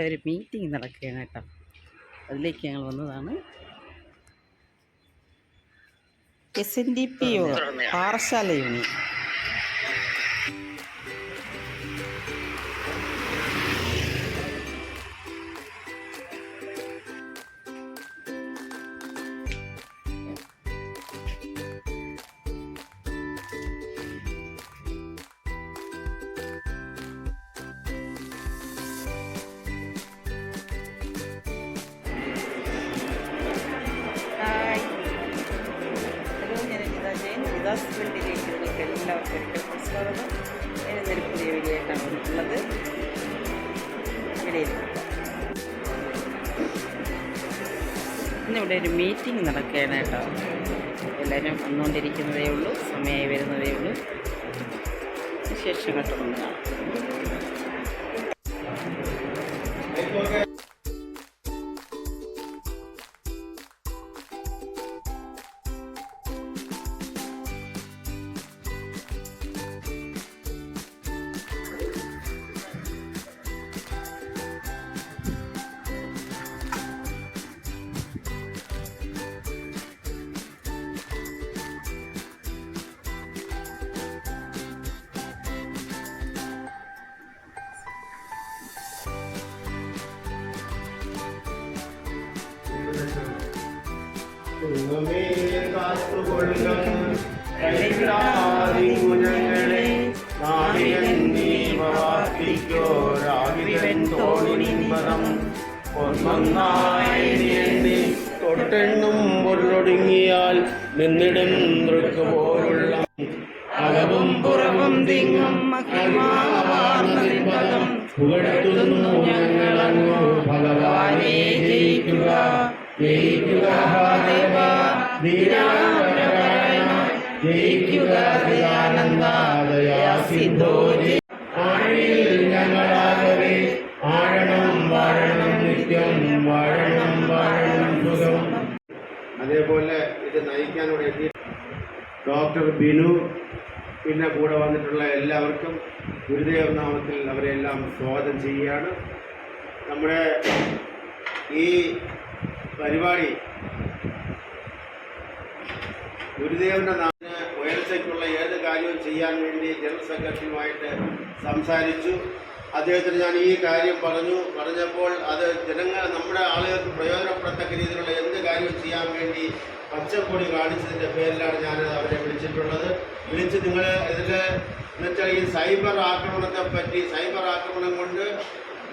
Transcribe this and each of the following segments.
ഒരു മീറ്റിംഗ് നടക്കുകയാണ് കേട്ടോ. അതിലേക്ക് ഞങ്ങൾ വന്നതാണ്. SNDP Parassala union. ഹസ്ബൻഡിലേക്ക് നിങ്ങൾക്ക് എല്ലാവർക്കും ഒരിക്കൽ സ്വാഗതം. എന്നൊരു പുതിയ വീഡിയോ ആയിട്ടാണ് വന്നിട്ടുള്ളത്. ഇന്നിവിടെ ഒരു മീറ്റിംഗ് നടക്കുകയാണ് കേട്ടോ. എല്ലാവരും വന്നുകൊണ്ടിരിക്കുന്നതേ ഉള്ളൂ, സമയമായി വരുന്നതേ ഉള്ളൂ. വിശേഷം കേട്ടൊന്നും കാണാം. തൊട്ടെണ്ണും പൊരുളൊടുങ്ങിയാൽ നിന്നിടും നൃക്ക് പോലുള്ള അകവും പുറവും തിങ്ങും പുകഴ്ത്തുന്നു ഞങ്ങളങ്ങോ ഭഗവാനെ ജയിക്കുക ജയിക്കുക ദേവ ധീരാനന്ദ ജയിക്കുക ദയാനന്ദാദയാ സിന്ധോ ആഴിയിൽ ഞങ്ങളാകവേ ആഴണം വാഴണം നിത്യം വാഴണം വാഴണം സുഖം. അതേപോലെ ഇത് നയിക്കാനോട് എത്തി ഡോക്ടർ ബിനു, പിന്നെ കൂടെ വന്നിട്ടുള്ള എല്ലാവർക്കും ഗുരുദേവ നാമത്തിൽ അവരെല്ലാം സ്വാഗതം ചെയ്യുകയാണ്. നമ്മുടെ ഈ പരിപാടി ഗുരുദേവൻ്റെ നാമത്തിന് ഉയർച്ചയ്ക്കുള്ള ഏത് കാര്യവും ചെയ്യാൻ വേണ്ടി ജനറൽ സെക്രട്ടറിയുമായിട്ട് സംസാരിച്ചു. അദ്ദേഹത്തിന് ഞാൻ ഈ കാര്യം പറഞ്ഞപ്പോൾ അത് നമ്മുടെ ആളുകൾക്ക് പ്രയോജനപ്പെടത്തക്ക രീതിയിലുള്ള എന്ത് കാര്യവും ചെയ്യാൻ വേണ്ടി പച്ചപ്പൊടി കാണിച്ചതിൻ്റെ പേരിലാണ് ഞാൻ അവരെ വിളിച്ചിട്ടുള്ളത്. നിങ്ങൾ ഇതിൽ എന്നുവെച്ചാൽ ഈ സൈബർ ആക്രമണം കൊണ്ട്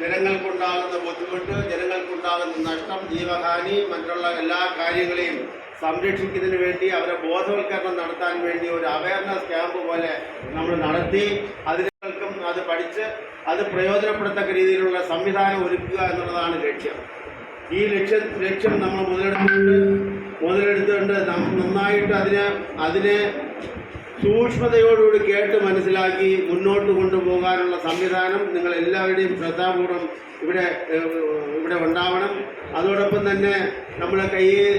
ജനങ്ങൾക്കുണ്ടാകുന്ന ബുദ്ധിമുട്ട്, ജനങ്ങൾക്കുണ്ടാകുന്ന നഷ്ടം, ജീവഹാനി, മറ്റുള്ള എല്ലാ കാര്യങ്ങളെയും സംരക്ഷിക്കുന്നതിന് വേണ്ടി അവരെ ബോധവൽക്കരണം നടത്താൻ വേണ്ടി ഒരു അവയർനെസ് ക്യാമ്പ് പോലെ നമ്മൾ നടത്തി അതിനേക്കും അത് പഠിച്ച് അത് പ്രയോജനപ്പെടത്തക്ക രീതിയിലുള്ള സംവിധാനം ഒരുക്കുക എന്നുള്ളതാണ് ലക്ഷ്യം. ഈ ലക്ഷ്യം നമ്മൾ മുതലെടുത്തുകൊണ്ട് നന്നായിട്ട് അതിനെ സൂക്ഷ്മതയോടുകൂടി കേട്ട് മനസ്സിലാക്കി മുന്നോട്ട് കൊണ്ടുപോകാനുള്ള സംവിധാനം നിങ്ങൾ എല്ലാവരുടെയും ശ്രദ്ധാപൂർവം ഇവിടെ ഉണ്ടാവണം. അതോടൊപ്പം തന്നെ നമ്മുടെ കയ്യിൽ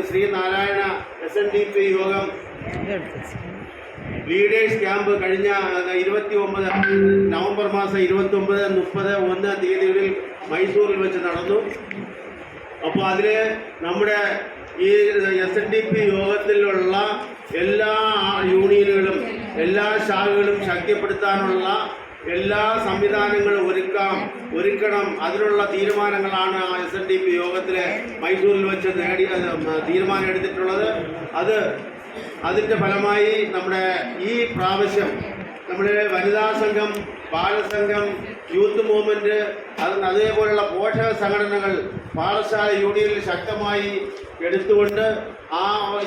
ശ്രീനാരായണ SNDP യോഗം ലീഡേഴ്സ് ക്യാമ്പ് കഴിഞ്ഞ 29 നവംബർ മാസം 29, 30, 1 തീയതികളിൽ മൈസൂരിൽ വെച്ച് നടന്നു. അപ്പോൾ അതിൽ നമ്മുടെ ഈ SNDP യോഗത്തിലുള്ള എല്ലാ യൂണിയനുകളും എല്ലാ ശാഖകളും ശക്തിപ്പെടുത്താനുള്ള എല്ലാ സംവിധാനങ്ങളും ഒരുക്കണം. അതിനുള്ള തീരുമാനങ്ങളാണ് SNDP യോഗത്തിലെ മൈസൂരിൽ വെച്ച് തീരുമാനം എടുത്തിട്ടുള്ളത്. അതിൻ്റെ ഫലമായി നമ്മുടെ ഈ പ്രാവശ്യം നമ്മുടെ വനിതാ സംഘം, ബാലസംഘം, യൂത്ത് മൂവ്മെൻറ്റ്, അതേപോലുള്ള പോഷക സംഘടനകൾ പാഠശാല യൂണിയനിൽ ശക്തമായി എടുത്തുകൊണ്ട്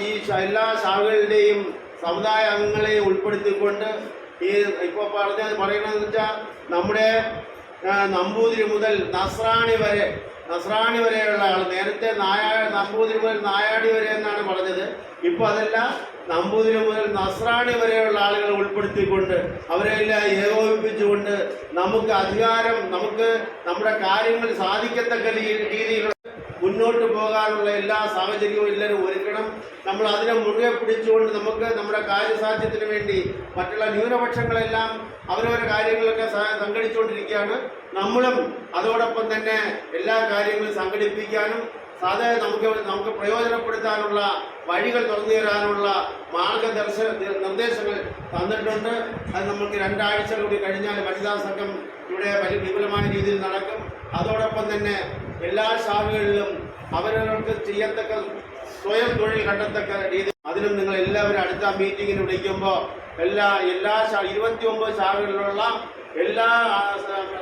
ഈ എല്ലാ ശാഖകളുടെയും സമുദായ അംഗങ്ങളെയും ഉൾപ്പെടുത്തിക്കൊണ്ട് ഈ ഇപ്പോൾ പറയണതെന്ന് വെച്ചാൽ നമ്മുടെ നമ്പൂതിരി മുതൽ നസ്രാണി വരെയുള്ള ആൾ, നേരത്തെ നമ്പൂതിരി മുതൽ നായാടി വരെ എന്നാണ് പറഞ്ഞത്. ഇപ്പോൾ അതല്ല, നമ്പൂതിരി മുതൽ നസ്രാണി വരെയുള്ള ആളുകളെ ഉൾപ്പെടുത്തിക്കൊണ്ട് അവരെല്ലാം ഏകോപിപ്പിച്ചുകൊണ്ട് നമുക്ക് നമ്മുടെ കാര്യങ്ങൾ സാധിക്കത്തക്ക രീതിയിലുള്ള മുന്നോട്ട് പോകാനുള്ള എല്ലാ സാഹചര്യവും എല്ലാവരും ഒരുക്കണം. നമ്മൾ അതിനെ മുറുകെ പിടിച്ചുകൊണ്ട് നമുക്ക് നമ്മുടെ കാര്യസാധ്യത്തിന് വേണ്ടി മറ്റുള്ള ന്യൂനപക്ഷങ്ങളെല്ലാം അവരവരുടെ കാര്യങ്ങളൊക്കെ സംഘടിച്ചുകൊണ്ടിരിക്കുകയാണ്. നമ്മളും അതോടൊപ്പം തന്നെ എല്ലാ കാര്യങ്ങളും സംഘടിപ്പിക്കാനും സാധാരണ നമുക്ക് പ്രയോജനപ്പെടുത്താനുള്ള വഴികൾ തുറന്നു തരാനുള്ള നിർദ്ദേശങ്ങൾ തന്നിട്ടുണ്ട്. അത് നമുക്ക് 2 ആഴ്ച കൂടി കഴിഞ്ഞാൽ വനിതാ സംഘം ഇവിടെ വലിയ വിപുലമായ രീതിയിൽ നടക്കും. അതോടൊപ്പം തന്നെ എല്ലാ ശാഖകളിലും അവരവർക്ക് ചെയ്യത്തക്ക സ്വയം തൊഴിൽ കണ്ടെത്തക്ക രീതി അതിനും നിങ്ങൾ എല്ലാവരും അടുത്ത മീറ്റിങ്ങിന് വിളിക്കുമ്പോൾ എല്ലാ 29 ശാഖകളിലുള്ള എല്ലാ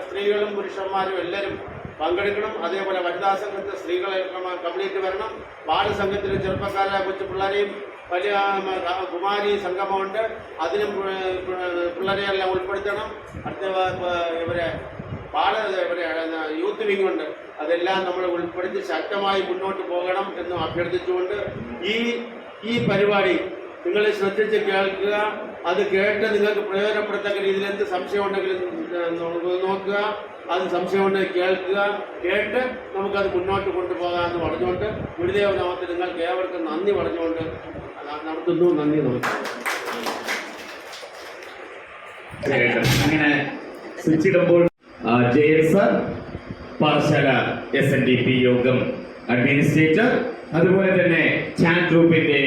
സ്ത്രീകളും പുരുഷന്മാരും എല്ലാവരും പങ്കെടുക്കണം. അതേപോലെ വനിതാ സംഘത്തെ സ്ത്രീകളെ കംപ്ലീറ്റ് വരണം. ബാലസംഘത്തിലെ ചെറുപ്പക്കാരായ കൊച്ചു പിള്ളേരെയും വലിയ കുമാരി സംഗമമുണ്ട്, അതിനും പിള്ളേരെയെല്ലാം ഉൾപ്പെടുത്തണം. അടുത്ത ഇവരെ യൂത്ത് വിങ് ഉണ്ട്, അതെല്ലാം നമ്മൾ ഉൾപ്പെടുത്തി ശക്തമായി മുന്നോട്ട് പോകണം എന്ന് അഭ്യർത്ഥിച്ചുകൊണ്ട് ഈ പരിപാടി നിങ്ങൾ ശ്രദ്ധിച്ച് കേൾക്കുക. അത് കേട്ട് നിങ്ങൾക്ക് പ്രയോജനപ്പെടുത്തക്ക രീതിയിൽ എന്ത് സംശയം ഉണ്ടെങ്കിലും നോക്കുക. അത് സംശയമുണ്ടെങ്കിൽ കേൾക്കുക. കേട്ട് നമുക്കത് മുന്നോട്ട് കൊണ്ടുപോകാമെന്ന് പറഞ്ഞുകൊണ്ട് ഗുരുദേവ നാമത്തിൽ നിങ്ങൾക്ക് ഏവർക്കും നന്ദി പറഞ്ഞുകൊണ്ട് നടത്തുന്നു. നന്ദി, നമസ്കാരം. അങ്ങനെ സ്വിച്ചിടുമ്പോൾ പാഠശാല SNDP യോഗം അഡ്മിനിസ്ട്രേറ്റർ, അതുപോലെ തന്നെ ചാറ്റ് ഗ്രൂപ്പിന്റെ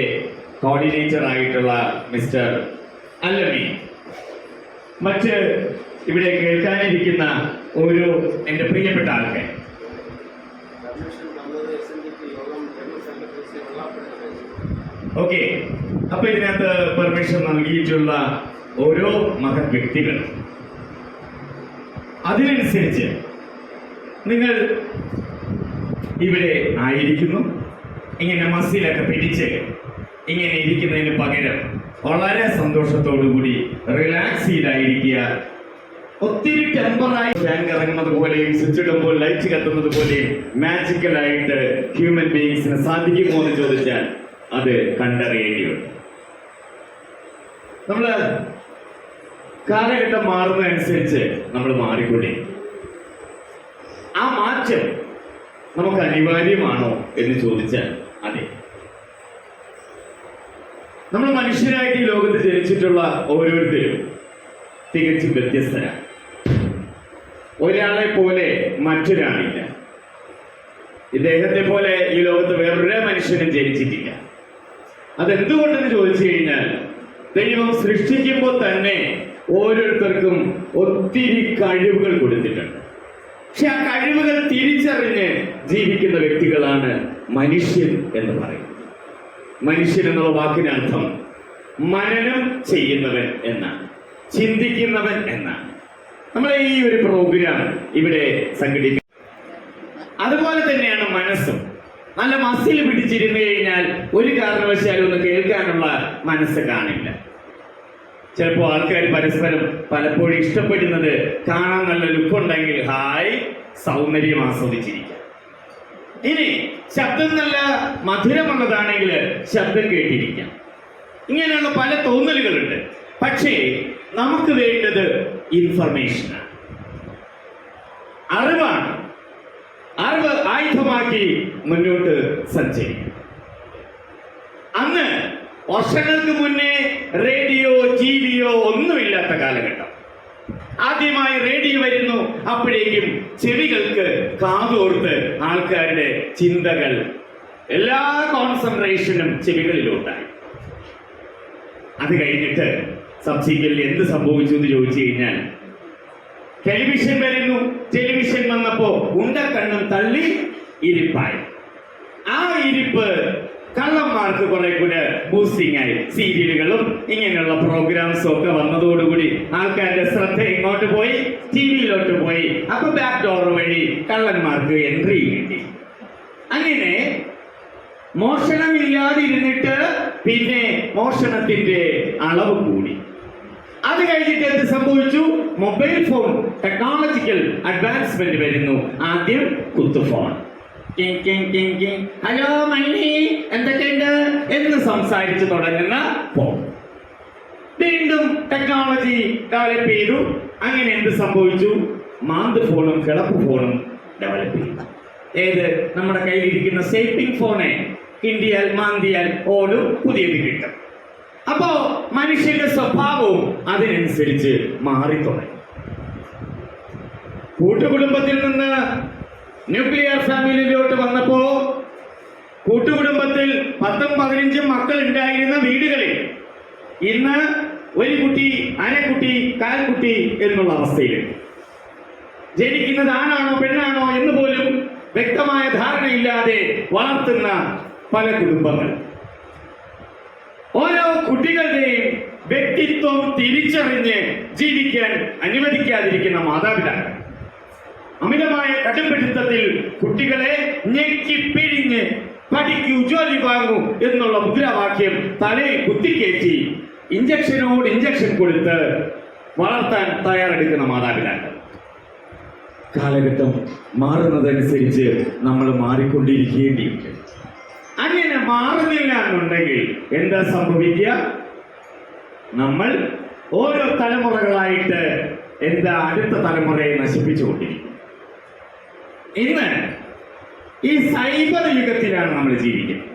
കോർഡിനേറ്റർ ആയിട്ടുള്ള മിസ്റ്റർ അല്ലമി, മറ്റ് ഇവിടെ കേൾക്കാനിരിക്കുന്ന ഒരു എൻ്റെ പ്രിയപ്പെട്ട ആൾക്കാർ, ഓക്കെ. അപ്പൊ ഇതിനകത്ത് പെർമിഷൻ നൽകിയിട്ടുള്ള ഓരോ മഹത് വ്യക്തികൾ, അതിനനുസരിച്ച് നിങ്ങൾ ഇവിടെ ആയിരിക്കുന്നു. ഇങ്ങനെ മസിലൊക്കെ പിടിച്ച് ഇങ്ങനെ ഇരിക്കുന്നതിന് പകരം വളരെ സന്തോഷത്തോടുകൂടി റിലാക്സ് ചെയ്തായിരിക്കുക. ഒത്തിരി ടെമ്പറായി ഫാൻ കറങ്ങുന്നത് പോലെയും സ്വിച്ച് ഇടുമ്പോൾ ലൈറ്റ് കത്തുന്നത് പോലെയും മാജിക്കലായിട്ട് ഹ്യൂമൻ ബീയിങ്സിന് സാധിക്കുമോ എന്ന് ചോദിച്ചാൽ അത് കണ്ടറിയേണ്ടിയുണ്ട്. നമ്മള് കാലഘട്ടം മാറുന്നതനുസരിച്ച് നമ്മൾ മാറിക്കൂടി. ആ മാറ്റം നമുക്ക് അനിവാര്യമാണോ എന്ന് ചോദിച്ചാൽ അതെ. നമ്മൾ മനുഷ്യരായിട്ട് ഈ ലോകത്ത് ജനിച്ചിട്ടുള്ള ഓരോരുത്തരും തികച്ചും വ്യത്യസ്തരാണ്. ഒരാളെ പോലെ മറ്റൊരാളില്ല. ഇദ്ദേഹത്തെ പോലെ ഈ ലോകത്ത് വേറൊരു മനുഷ്യനും ജനിച്ചിട്ടില്ല. അതെന്തുകൊണ്ടെന്ന് ചോദിച്ചു കഴിഞ്ഞാൽ ദൈവം സൃഷ്ടിക്കുമ്പോൾ തന്നെ ഓരോരുത്തർക്കും ഒത്തിരി കഴിവുകൾ കൊടുത്തിട്ടുണ്ട്. പക്ഷെ ആ കഴിവുകൾ തിരിച്ചറിഞ്ഞ് ജീവിക്കുന്ന വ്യക്തികളാണ് മനുഷ്യൻ എന്ന് പറയുന്നത്. മനുഷ്യൻ എന്നുള്ള വാക്കിനർത്ഥം മനനം ചെയ്യുന്നവൻ എന്നാണ്, ചിന്തിക്കുന്നവൻ എന്നാണ്. നമ്മളെ ഈ ഒരു പ്രോഗ്രാം ഇവിടെ സംഘടിപ്പിക്കുന്നത് അതുപോലെ തന്നെയാണ് മനസ്സും. നല്ല മസിൽ പിടിച്ചിരുന്നു കഴിഞ്ഞാൽ ഒരു കാരണവശാലും ഒന്ന് കേൾക്കാനുള്ള മനസ്സ് കാണില്ല. ചിലപ്പോൾ ആൾക്കാർ പരസ്പരം പലപ്പോഴും ഇഷ്ടപ്പെടുന്നത് കാണാൻ നല്ല ലുക്കുണ്ടെങ്കിൽ ഹായ് സൗന്ദര്യം ആസ്വദിച്ചിരിക്കാം. ഇനി ശബ്ദം നല്ല മധുരമുള്ളതാണെങ്കിൽ ശബ്ദം കേട്ടിരിക്കാം. ഇങ്ങനെയുള്ള പല തോന്നലുകളുണ്ട്. പക്ഷേ നമുക്ക് വേണ്ടത് ഇൻഫർമേഷനാണ്, അറിവാണ്. അറിവ് ആയുധമാക്കി മുന്നോട്ട് സഞ്ചരിക്കും. അന്ന് വർഷങ്ങൾക്ക് മുന്നേ റേഡിയോ ടിവിയോ ഒന്നുമില്ലാത്ത കാലഘട്ടം. ആദ്യമായി റേഡിയോ വരുന്നു, അപ്പോഴേക്കും ചെവികൾക്ക് കാതോർത്ത് ആൾക്കാരുടെ ചിന്തകൾ, എല്ലാ കോൺസെൻട്രേഷനും ചെവികളിലോട്ടായി. അത് കഴിഞ്ഞിട്ട് സബ്സിക്വന്റ്ലി എന്ത് സംഭവിച്ചു എന്ന് ചോദിച്ചു കഴിഞ്ഞാൽ ടെലിവിഷൻ വരുന്നു. ടെലിവിഷൻ വന്നപ്പോ ഉണ്ടക്കണ്ണും തള്ളി ഇരിപ്പായി. ആ ഇരിപ്പ് കള്ളന്മാർക്ക് കുറെ കൂടെ ബൂസ്റ്റിംഗ് ആയി. സീരിയലുകളും ഇങ്ങനെയുള്ള പ്രോഗ്രാംസും ഒക്കെ വന്നതോടുകൂടി ആൾക്കാരുടെ ശ്രദ്ധ ഇങ്ങോട്ട് പോയി, ടിവിയിലോട്ട് പോയി. അപ്പൊ ബാക്ക് ഡോർ വഴി കള്ളന്മാർക്ക് എൻട്രി കിട്ടി. അങ്ങനെ മോഷണമില്ലാതിരുന്നിട്ട് പിന്നെ മോഷണത്തിന്റെ അളവ് കൂടി. അത് കഴിഞ്ഞിട്ട് എന്ത് സംഭവിച്ചു? മൊബൈൽ ഫോൺ ടെക്നോളജിക്കൽ അഡ്വാൻസ്മെന്റ് വരുന്നു. ആദ്യം കുത്തുഫോൺ, ഹലോ മണി എന്തൊക്കെയുണ്ട് എന്ന് സംസാരിച്ച് തുടങ്ങുന്ന ഫോൺ. വീണ്ടും ടെക്നോളജി ഡെവലപ്പ് ചെയ്തു. അങ്ങനെ എന്ത് സംഭവിച്ചു? മാന്ത് ഫോണും കിളപ്പ് ഫോണും ഡെവലപ്പ് ചെയ്തു. ഏത് നമ്മുടെ കയ്യിലിരിക്കുന്ന സേപ്പിംഗ് ഫോണെ കിണ്ടിയാൽ മാന്തിയാൽ ഓടും പുതിയത് കിട്ടും. അപ്പോ മനുഷ്യന്റെ സ്വഭാവവും അതിനനുസരിച്ച് മാറിത്തുടങ്ങി. കൂട്ടുകുടുംബത്തിൽ നിന്ന് ന്യൂക്ലിയർ ഫാമിലിയിലോട്ട് വന്നപ്പോ കൂട്ടുകുടുംബത്തിൽ 10-15 മക്കൾ ഉണ്ടായിരുന്ന വീടുകളിൽ ഇന്ന് ഒരു കുട്ടി, അരക്കുട്ടി, കാൽക്കുട്ടി എന്നുള്ള അവസ്ഥയിൽ ജനിക്കുന്നത് ആണാണോ പെണ്ണാണോ എന്ന് പോലും വ്യക്തമായ ധാരണയില്ലാതെ വളർത്തുന്ന പല കുടുംബങ്ങൾ. ഓരോ കുട്ടികളുടെയും വ്യക്തിത്വം തിരിച്ചറിഞ്ഞ് ജീവിക്കാൻ അനുവദിക്കാതിരിക്കുന്ന മാതാപിതാക്കൾ, അമിതമായ കടുംപിടുത്തത്തിൽ കുട്ടികളെ ഞെക്കിപ്പിഴിഞ്ഞ് പഠിക്കൂ, ജോലി വാങ്ങൂ എന്നുള്ള മുദ്രാവാക്യം തലയിൽ കുത്തിക്കയറ്റി ഇഞ്ചക്ഷനോട് ഇഞ്ചക്ഷൻ കൊടുത്ത് വളർത്താൻ തയ്യാറെടുക്കുന്ന മാതാപിതാക്കൾ. കാലഘട്ടം മാറുന്നതനുസരിച്ച് നമ്മൾ മാറിക്കൊണ്ടിരിക്കേണ്ടിയുണ്ട്. അങ്ങനെ മാറുന്നില്ല എന്നുണ്ടെങ്കിൽ എന്താ സംഭവിക്കുക? നമ്മൾ ഓരോ തലമുറകളായിട്ട് അടുത്ത തലമുറയെ നശിപ്പിച്ചുകൊണ്ടിരിക്കും. ഇന്ന് ഈ സൈബർ യുഗത്തിലാണ് നമ്മൾ ജീവിക്കുന്നത്.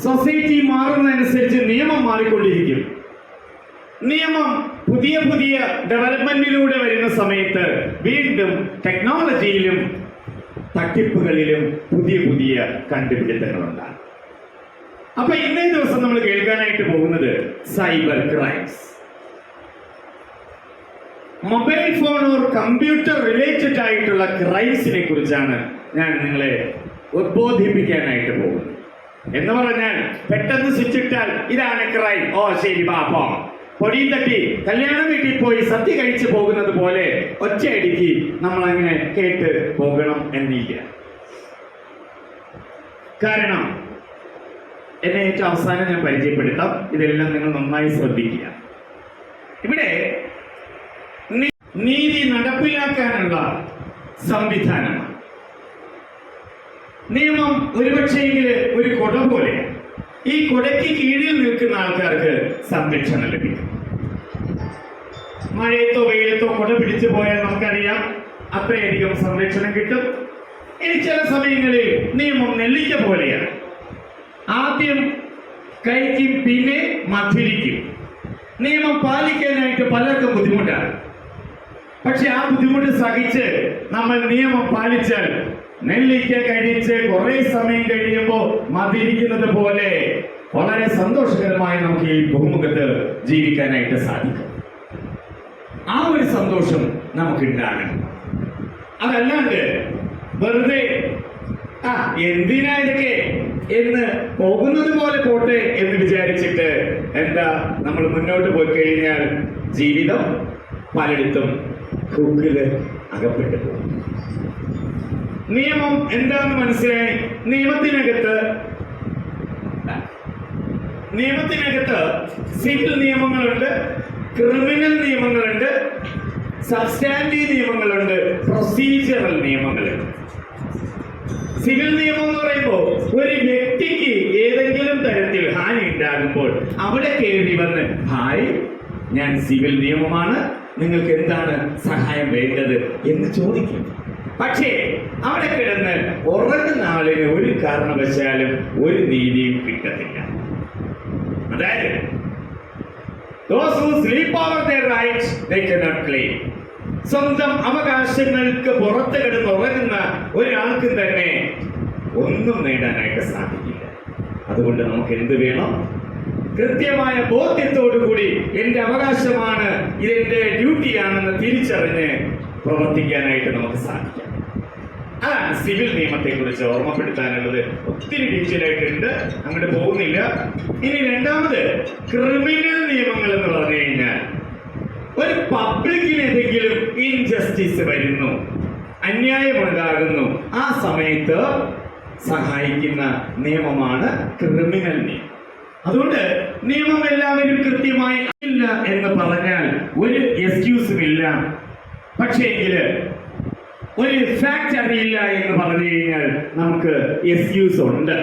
സൊസൈറ്റി മാറുന്നതനുസരിച്ച് നിയമം മാറിക്കൊണ്ടിരിക്കും. നിയമം പുതിയ പുതിയ ഡെവലപ്മെന്റിലൂടെ വരുന്ന സമയത്ത് വീണ്ടും ടെക്നോളജിയിലും തട്ടിപ്പുകളിലും പുതിയ പുതിയ കണ്ടുപിടുത്തങ്ങളുണ്ടാകും. അപ്പൊ ഇന്നേ ദിവസം നമ്മൾ കേൾക്കാനായിട്ട് പോകുന്നത് cyber crimes. Mobile phone or computer related ആയിട്ടുള്ള ക്രൈംസിനെ കുറിച്ചാണ് ഞാൻ നിങ്ങളെ ഉദ്ബോധിപ്പിക്കാനായിട്ട് പോകുന്നത്. എന്ന് പറഞ്ഞാൽ പെട്ടെന്ന് സ്വിച്ചിട്ടാൽ ഇതാണ് ക്രൈം, ഓ ശരി പാപ്പോ പൊടിയും തട്ടി കല്യാണ വീട്ടിൽ പോയി സദ്യ കഴിച്ചു പോകുന്നത് പോലെ ഒറ്റയടിക്ക് നമ്മൾ അങ്ങനെ കേട്ട് പോകണം എന്നില്ല. കാരണം എന്നെ ഏറ്റവും അവസാനം ഞാൻ പരിചയപ്പെടുത്താം. ഇതെല്ലാം നിങ്ങൾ നന്നായി ശ്രദ്ധിക്കുക. ഇവിടെ നീതി നടപ്പിലാക്കാനുള്ള സംവിധാനമാണ്. നിയമം ഒരുപക്ഷെങ്കിൽ ഒരു കുട പോലെയാണ്. ഈ കുടയ്ക്ക് കീഴിൽ നിൽക്കുന്ന ആൾക്കാർക്ക് സംരക്ഷണം ലഭിക്കും. മഴയത്തോ വെയിലത്തോ കുട പിടിച്ചു പോയാൽ നമുക്കറിയാം അത്രയധികം സംരക്ഷണം കിട്ടും. ഇനി ചില സമയങ്ങളിൽ നിയമം നെല്ലിക്ക പോലെയാണ്. ആദ്യം കഴിക്കും, പിന്നെ മധുരിക്കും. നിയമം പാലിക്കാനായിട്ട് പലർക്കും ബുദ്ധിമുട്ടാണ്. പക്ഷെ ആ ബുദ്ധിമുട്ട് സഹിച്ച് നമ്മൾ നിയമം പാലിച്ചാൽ നെല്ലിക്ക കഴിച്ച് കുറെ സമയം കഴിയുമ്പോൾ മതിരിക്കുന്നത് പോലെ വളരെ സന്തോഷകരമായി നമുക്ക് ഈ ഭൂമുഖത്ത് ജീവിക്കാനായിട്ട് സാധിക്കും. ആ ഒരു സന്തോഷം നമുക്കുണ്ടാകണം. അതല്ലാണ്ട് വെറുതെ എന്തിനാ ഇതൊക്കെ എന്ന് പോകുന്നത് പോലെ പോട്ടെ എന്ന് വിചാരിച്ചിട്ട് നമ്മൾ മുന്നോട്ട് പോയി കഴിഞ്ഞാൽ ജീവിതം പലയിടത്തും ഹുക്കില് അകപ്പെട്ടു പോകും. നിയമം എന്താണെന്ന് മനസ്സിലായി. നിയമത്തിനകത്ത് സിവിൽ നിയമങ്ങളുണ്ട്, ക്രിമിനൽ നിയമങ്ങളുണ്ട്, സബ്സ്റ്റാൻറ്റീവ് നിയമങ്ങളുണ്ട്, പ്രൊസീജിയറൽ നിയമങ്ങളുണ്ട്. സിവിൽ നിയമം എന്ന് പറയുമ്പോൾ ഒരു വ്യക്തിക്ക് ഏതെങ്കിലും തരത്തിൽ ഹാനി ഉണ്ടാകുമ്പോൾ അവിടെ കയറി വന്ന് ഹായ് ഞാൻ സിവിൽ നിയമമാണ്, നിങ്ങൾക്ക് എന്താണ് സഹായം വേണ്ടത് എന്ന് ചോദിക്കും. പക്ഷേ അവിടെ കിടന്ന് ഉറങ്ങുന്ന ആളിന് ഒരു കാരണവശാലും ഒരു നീതിയും കിട്ടത്തില്ല. അതായത് those who sleep over their rights they cannot claim. സ്വന്തം അവകാശങ്ങൾക്ക് പുറത്ത് കിടന്ന് ഉറങ്ങുന്ന ഒരാൾക്ക് തന്നെ ഒന്നും നേടാനായിട്ട് സാധിക്കില്ല. അതുകൊണ്ട് നമുക്ക് എന്ത് വേണം? കൃത്യമായ ബോധ്യത്തോടു കൂടി എന്റെ അവകാശമാണ്, ഇതെന്റെ ഡ്യൂട്ടിയാണെന്ന് തിരിച്ചറിഞ്ഞ് പ്രവർത്തിക്കാനായിട്ട് നമുക്ക് സാധിക്കാം. അതാണ് സിവിൽ നിയമത്തെ കുറിച്ച് ഓർമ്മപ്പെടുത്താനുള്ളത്. ഒത്തിരി ഡീറ്റെയിൽ ആയിട്ടുണ്ട്, അങ്ങോട്ട് പോകുന്നില്ല. ഇനി രണ്ടാമത് ക്രിമിനൽ നിയമങ്ങൾ എന്ന് പറഞ്ഞു കഴിഞ്ഞാൽ ഒരു പബ്ലിക്കിന് എന്തെങ്കിലും ഇൻജസ്റ്റിസ് വരുന്നു, അന്യായമുണ്ടാകുന്നു, ആ സമയത്ത് സഹായിക്കുന്ന നിയമമാണ് ക്രിമിനൽ നിയമം. അതുകൊണ്ട് നിയമം എല്ലാവരും കൃത്യമായി ഇല്ല എന്ന് പറഞ്ഞാൽ ഒരു എക്സ്ക്യൂസും ഇല്ല. പക്ഷേ ഒരു ഫാക്ട് അറിയില്ല എന്ന് പറഞ്ഞു കഴിഞ്ഞാൽ നമുക്ക് എക്സ്ക്യൂസ് ഉണ്ട്.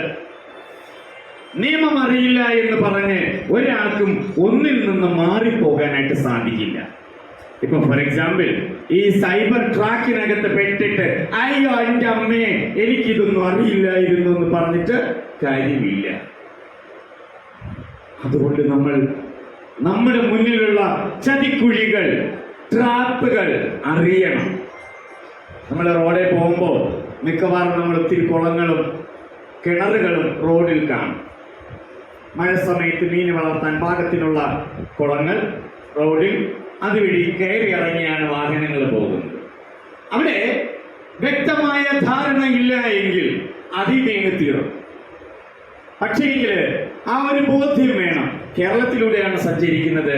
നിയമം അറിയില്ല എന്ന് പറഞ്ഞ് ഒരാൾക്കും ഒന്നിൽ നിന്ന് മാറിപ്പോകാനായിട്ട് സാധിക്കില്ല. ഇപ്പൊ ഫോർ എക്സാമ്പിൾ ഈ സൈബർ ട്രാക്കിനകത്ത് പെട്ടിട്ട് അയ്യോ എൻ്റെ അമ്മയെ എനിക്കിതൊന്നും അറിയില്ലായിരുന്നു എന്ന് പറഞ്ഞിട്ട് കാര്യമില്ല. അതുകൊണ്ട് നമ്മൾ നമ്മുടെ മുന്നിലുള്ള ചതിക്കുഴികൾ, ട്രാപ്പുകൾ അറിയണം. നമ്മൾ റോഡിൽ പോകുമ്പോൾ മിക്കവാറും നമ്മൾ ഒത്തിരി കുളങ്ങളും കിണറുകളും റോഡിൽ കാണും. മഴ സമയത്ത് മീൻ വളർത്താൻ പാകത്തിനുള്ള കുളങ്ങൾ റോഡിൽ അതുവഴി കയറി ഇറങ്ങിയാണ് വാഹനങ്ങൾ പോകുന്നത്. അവിടെ വ്യക്തമായ ധാരണയില്ല എങ്കിൽ അതിവീണ് തീരും. പക്ഷേങ്കിൽ ആ ഒരു ബോധ്യം വേണം. കേരളത്തിലൂടെയാണ് സഞ്ചരിക്കുന്നത്,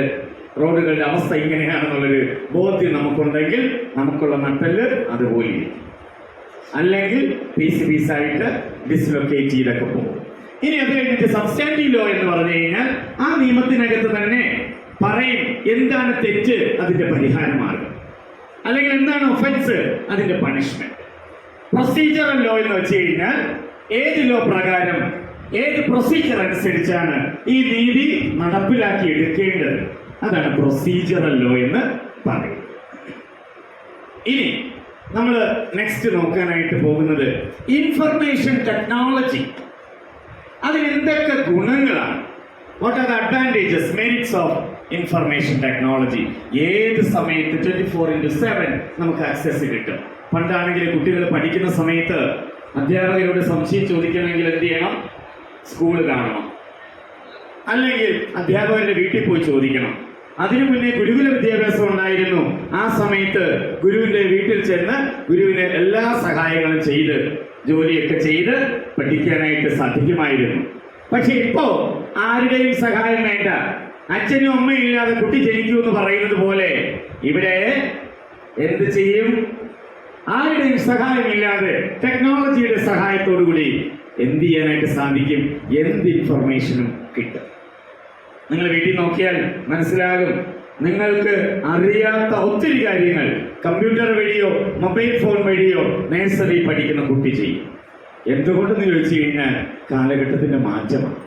റോഡുകളുടെ അവസ്ഥ ഇങ്ങനെയാണെന്നുള്ളൊരു ബോധ്യം നമുക്കുണ്ടെങ്കിൽ നമുക്കുള്ള നട്ടല് അതുപോലെ, അല്ലെങ്കിൽ പീസായിട്ട് ഡിസ്ലൊക്കേറ്റ് ചെയ്തൊക്കെ പോകും. ഇനി അത് കഴിഞ്ഞിട്ട് സബ്സ്റ്റാൻറ്റീവ് ലോ എന്ന് പറഞ്ഞു കഴിഞ്ഞാൽ ആ നിയമത്തിനകത്ത് തന്നെ പറയും എന്താണ് തെറ്റ്, അതിന്റെ പരിഹാരമാർഗം, അല്ലെങ്കിൽ എന്താണ് ഒഫൻസ്, അതിന്റെ പണിഷ്മെന്റ്. പ്രൊസീജിയറൽ ലോ എന്ന് വെച്ച് കഴിഞ്ഞാൽ ഏത് ലോ പ്രകാരം ഏത് പ്രൊസീജിയർ അനുസരിച്ചാണ് ഈ നീതി നടപ്പിലാക്കി എടുക്കേണ്ടത്, അതാണ് പ്രൊസീജിയറൽ ലോ എന്ന് പറയുന്നത്. ഇനി നമ്മൾ നെക്സ്റ്റ് നോക്കാനായിട്ട് പോകുന്നത് ഇൻഫർമേഷൻ ടെക്നോളജി. അതിന് എന്തൊക്കെ ഗുണങ്ങളാണ്? What are the advantages, merits of information technology? ഏത് സമയത്ത് 24/7 നമുക്ക് ആക്സസ് കിട്ടും. പണ്ടാണെങ്കിൽ കുട്ടികൾ പഠിക്കുന്ന സമയത്ത് അധ്യാപകരോട് സംശയം ചോദിക്കണമെങ്കിൽ എന്ത് ചെയ്യണം? സ്കൂൾ കാണണം, അല്ലെങ്കിൽ അധ്യാപകരുടെ വീട്ടിൽ പോയി ചോദിക്കണം. അതിനു മുന്നേ ഗുരുകുല വിദ്യാഭ്യാസം ഉണ്ടായിരുന്നു. ആ സമയത്ത് ഗുരുവിന്റെ വീട്ടിൽ ചെന്ന് ഗുരുവിന് എല്ലാ സഹായങ്ങളും ചെയ്ത് ജോലിയൊക്കെ ചെയ്ത് പഠിക്കാനായിട്ട് സാധിക്കുമായിരുന്നു. പക്ഷെ ഇപ്പോ ആരുടെയും സഹായം വേണ്ട. അച്ഛനും അമ്മയും ഇല്ലാതെ കുട്ടി ജനിക്കൂ എന്ന് പറയുന്നത് പോലെ ഇവിടെ എന്ത് ചെയ്യും? ആരുടെയും സഹായമില്ലാതെ ടെക്നോളജിയുടെ സഹായത്തോടു കൂടി എന്ത് ചെയ്യാനായിട്ട് സാധിക്കും? എന്ത് ഇൻഫർമേഷനും കിട്ടും. നിങ്ങൾ വീട്ടിൽ നോക്കിയാൽ മനസ്സിലാകും, നിങ്ങൾക്ക് അറിയാത്ത ഒത്തിരി കാര്യങ്ങൾ കമ്പ്യൂട്ടർ വഴിയോ മൊബൈൽ ഫോൺ വഴിയോ നഴ്സറി പഠിക്കുന്ന കുട്ടി ചെയ്യും. എന്തുകൊണ്ടെന്ന് ചോദിച്ചു കഴിഞ്ഞാൽ കാലഘട്ടത്തിന്റെ മാറ്റമാണ്.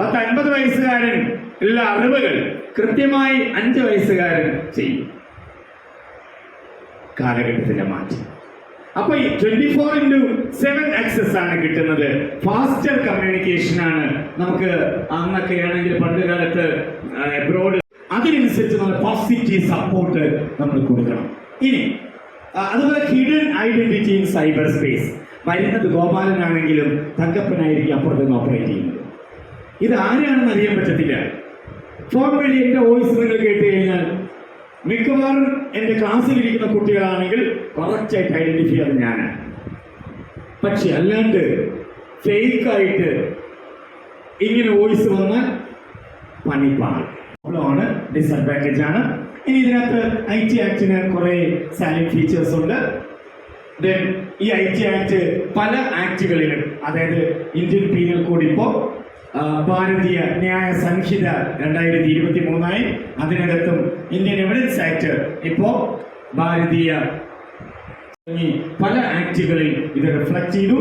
50 വയസ്സുകാരൻ ഉള്ള അറിവുകൾ കൃത്യമായി 5 വയസ്സുകാരൻ ചെയ്യും. കാലഘട്ടത്തിന്റെ മാറ്റം. അപ്പൊ ഈ 24/7 ആക്സസ് ആണ് കിട്ടുന്നത്. ഫാസ്റ്റർ കമ്മ്യൂണിക്കേഷൻ ആണ്. നമുക്ക് അന്നൊക്കെ ആണെങ്കിൽ പണ്ട് കാലത്ത് എബ്രോഡ്, അതിനനുസരിച്ച് നമ്മൾ പോസിറ്റീവ് സപ്പോർട്ട് നമ്മൾ കൊടുക്കണം. ഇനി അതുപോലെ hidden identity in cyber space. വരുന്നത് ഗോപാലനാണെങ്കിലും തങ്കപ്പനായിരിക്കും അപ്പുറത്ത് ഓപ്പറേറ്റ് ചെയ്യുന്നത്. ഇത് ആരാണെന്ന് അറിയാൻ പറ്റത്തില്ല. ഫോൺ വഴി എൻ്റെ വോയിസ് നിങ്ങൾ കേട്ട് കഴിഞ്ഞാൽ മിക്കവാറും എൻ്റെ ക്ലാസ്സിലിരിക്കുന്ന കുട്ടികളാണെങ്കിൽ കറക്റ്റായിട്ട് ഐഡന്റിഫൈ അത് ഞാനാണ്. പക്ഷെ അല്ലാണ്ട് ഫേക്കായിട്ട് ഇങ്ങനെ വോയിസ് വന്നാൽ പണിപ്പാണ്, പ്രോബ്ലമാണ്, ഡിസഡ്വാൻറ്റേജ് ആണ്. ഇനി ഇതിനകത്ത് IT ആക്ടിന് കുറെ സാലഡ് ഫീച്ചേഴ്സ് ഉണ്ട്. ദെൻ ഈ IT ആക്ട് പല ആക്ടുകളിലും, അതായത് ഇന്ത്യൻ പീനൽ കോഡ് ഇപ്പോൾ ഭാരതീയ ന്യായ സംഹിത 2023 അതിനകത്തും ഇന്ത്യൻ എവിഡൻസ് ആക്ട് ഇപ്പോ ഭാരതീയ പല ആക്ടുകളിൽ ഇത് റിഫ്ലക്ട് ചെയ്തു.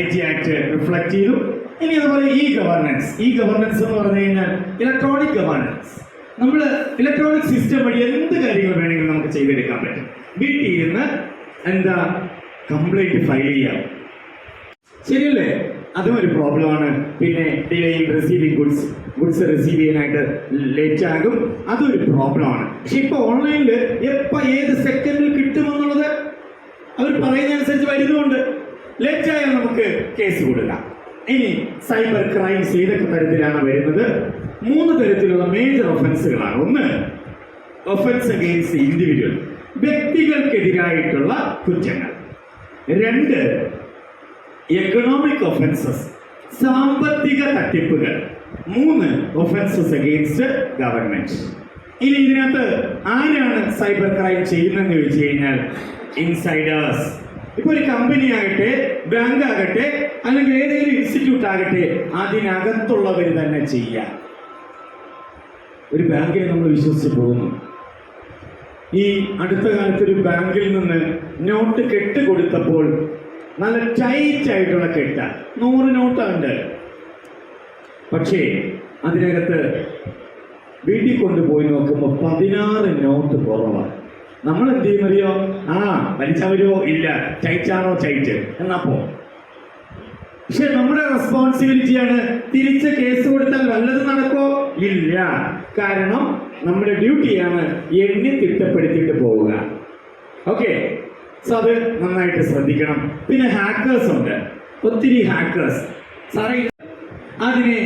IT ആക്ട് റിഫ്ലക്ട് ചെയ്തു. ഇനി അതുപോലെ ഇ ഗവർണൻസ് എന്ന് പറഞ്ഞു കഴിഞ്ഞാൽ ഇലക്ട്രോണിക് ഗവർണൻസ്. നമ്മൾ ഇലക്ട്രോണിക് സിസ്റ്റം വഴി എന്ത് കാര്യങ്ങൾ വേണമെങ്കിലും നമുക്ക് ചെയ്തെടുക്കാൻ പറ്റും. വീട്ടിൽ ഇരുന്ന് എന്താ കംപ്ലൈന്റ് ഫയൽ ചെയ്യാം, ശരിയല്ലേ? അതും ഒരു പ്രോബ്ലമാണ്. പിന്നെ delay in receiving goods receive ചെയ്യാനായിട്ട് ലേറ്റ് ആകും, അതൊരു പ്രോബ്ലമാണ്. പക്ഷെ ഇപ്പൊ ഓൺലൈനിൽ എപ്പോൾ ഏത് സെക്കൻഡിൽ കിട്ടുമെന്നുള്ളത് അവർ പറയുന്നതനുസരിച്ച് വരുന്നുണ്ട്. ലേറ്റ് ആയാൽ നമുക്ക് കേസ് കൊടുക്കാം. ഇനി സൈബർ ക്രൈംസ് ഏതൊക്കെ തരത്തിലാണ് വരുന്നത്? 3 തരത്തിലുള്ള മേജർ ഒഫൻസുകളാണ്. ഒന്ന്, ഒഫൻസ് അഗെയിൻസ്റ്റ് ഇൻഡിവിജ്വൽ, വ്യക്തികൾക്കെതിരായിട്ടുള്ള കുറ്റങ്ങൾ. 2, എക്കണോമിക് ഒഫൻസസ്, സാമ്പത്തിക തട്ടിപ്പുകൾ. 3, ഒഫൻസസ് അഗെയിൻസ്റ്റ് ഗവൺമെന്റ്. ഇനി ഇതിനകത്ത് ആരാണ് സൈബർ ക്രൈം ചെയ്യുന്നതെന്ന് ചോദിച്ചു കഴിഞ്ഞാൽ ഇൻസൈഡേഴ്സ്. ഇപ്പൊ ഒരു കമ്പനി ആകട്ടെ, ബാങ്ക് ആകട്ടെ, അല്ലെങ്കിൽ ഏതെങ്കിലും ഇൻസ്റ്റിറ്റ്യൂട്ട് ആകട്ടെ, അതിനകത്തുള്ളവർ തന്നെ ചെയ്യാം. ഒരു ബാങ്കിനെ നമ്മൾ വിശ്വസിച്ച് പോകുന്നു. ഈ അടുത്ത കാലത്ത് ഒരു ബാങ്കിൽ നിന്ന് നോട്ട് കെട്ട് കൊടുത്തപ്പോൾ നല്ല ടൈറ്റ് ആയിട്ടുള്ള കെട്ട 100 നോട്ടുണ്ട്. പക്ഷേ അതിനകത്ത് വീട്ടിൽ കൊണ്ടുപോയി നോക്കുമ്പോൾ 16 നോട്ട് കുറവാണ്. നമ്മൾ എന്ത് ചെയ്യുന്നറിയോ? വലിച്ചവരോ ഇല്ല, ചൈറ്റാണോ ചൈറ്റ് എന്നപ്പോ. പക്ഷെ നമ്മുടെ റെസ്പോൺസിബിലിറ്റിയാണ്. തിരിച്ച് കേസ് കൊടുത്താൽ വല്ലതും നടക്കോ? ഇല്ല. കാരണം നമ്മുടെ ഡ്യൂട്ടിയാണ് എണ്ണി തിട്ടപ്പെടുത്തിയിട്ട് പോവുക. ഓക്കെ, സോ അത് നന്നായിട്ട് ശ്രദ്ധിക്കണം. പിന്നെ ഹാക്കേഴ്സ് ഉണ്ട്, ഒത്തിരി ഹാക്കേഴ്സ്. സാറേ അതിനെ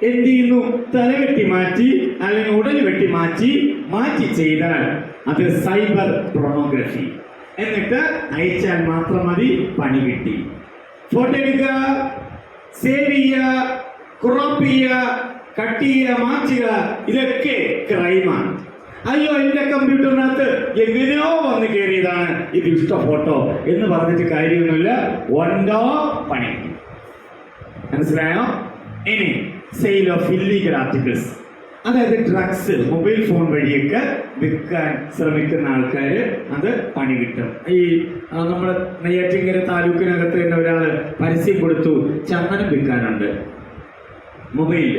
എന്ത് ചെയ്യുന്നു? തലവെട്ടി മാറ്റി അല്ലെങ്കിൽ ഉടൽ വെട്ടി മാറ്റി ചെയ്താൽ അത് സൈബർ പ്രൊണോഗ്രഫി. എന്നിട്ട് അയച്ചാൽ മാത്രം മതി, പണി കിട്ടി. ഫോട്ടോ എടുക്കുക, സേവ് ചെയ്യുക, ക്രോപ്പ് ചെയ്യുക, കട്ട് ചെയ്യുക, മാറ്റുക, ഇതൊക്കെ ക്രൈമാണ്. അയ്യോ എന്റെ കമ്പ്യൂട്ടറിനകത്ത് എങ്ങനെയോ വന്ന് കയറിയതാണ് ഇത് ഇഷ്ട ഫോട്ടോ എന്ന് പറഞ്ഞിട്ട് കാര്യമൊന്നുമില്ല. ഒണ്ടോ പണി. മനസ്സിലായോ? ഇനി സെയിൽ ഓഫ് ഇല്ലീഗൽ ആർട്ടിക്കിൾസ്, അതായത് ഡ്രഗ്സ് മൊബൈൽ ഫോൺ വഴിയൊക്കെ വിൽക്കാൻ ശ്രമിക്കുന്ന ആൾക്കാർ, അത് പണി കിട്ടും. ഈ നമ്മുടെ നെയ്യാറ്റിൻകര താലൂക്കിനകത്ത് തന്നെ ഒരാൾ പരസ്യം കൊടുത്തു, ചന്ദനം വിൽക്കാനുണ്ട് മൊബൈലിൽ.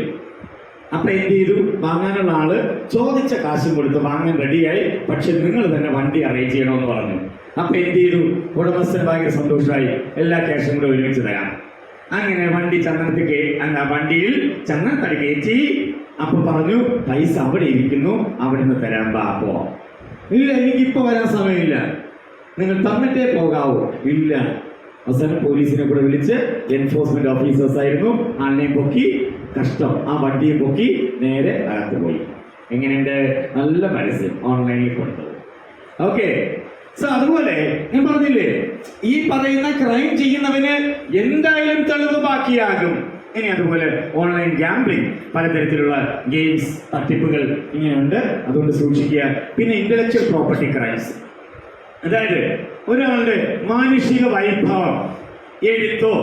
അപ്പൊ എന്ത് ചെയ്തു? വാങ്ങാനുള്ള ആള് ചോദിച്ച കാശും കൊടുത്ത് വാങ്ങാൻ റെഡിയായി. പക്ഷെ നിങ്ങൾ തന്നെ വണ്ടി അറേഞ്ച് ചെയ്യണമെന്ന് പറഞ്ഞു. അപ്പൊ എന്ത് ചെയ്തു? ഉടമസ്ഥന് ഭയങ്കര സന്തോഷമായി, എല്ലാ ക്യാഷും കൂടെ ഒരുമിച്ച് തരാം. അങ്ങനെ വണ്ടിയിൽ ചന്ദനത്തടി കയറ്റി. അപ്പൊ പറഞ്ഞു, പൈസ അവിടെ ഇരിക്കുന്നു, അവിടെ നിന്ന് തരാൻ പാപ്പോ. ഇല്ല, എനിക്കിപ്പോ വരാൻ സമയമില്ല, നിങ്ങൾ തന്നിട്ടേ പോകാവൂ. ഇല്ല. അവസാനം പോലീസിനെ കൂടെ വിളിച്ച്, എൻഫോഴ്സ്മെന്റ് ഓഫീസേഴ്സ് ആയിരുന്നു, ആളിനെയും പൊക്കി, കഷ്ടം, ആ വണ്ടിയും പൊക്കി നേരെ അകത്ത് പോയി. എങ്ങനെയുണ്ട്? നല്ല പരസ്യം ഓൺലൈനിൽ കൊണ്ടുപോകും. ഓക്കെ, സോ അതുപോലെ ഞാൻ പറഞ്ഞില്ലേ, ഈ പറയുന്ന ക്രൈം ചെയ്യുന്നവന് എന്തായാലും തെളിവ് ബാക്കിയാകും. ഇനി അതുപോലെ ഓൺലൈൻ ഗാംബ്ലിംഗ്, പലതരത്തിലുള്ള ഗെയിംസ് തട്ടിപ്പുകൾ ഇങ്ങനെയുണ്ട്, അതുകൊണ്ട് സൂക്ഷിക്കുക. പിന്നെ ഇന്റലക്ച്വൽ പ്രോപ്പർട്ടി ക്രൈംസ്, അതായത് ഒരാളുടെ മാനുഷിക വൈഭവം, എഴുത്തോ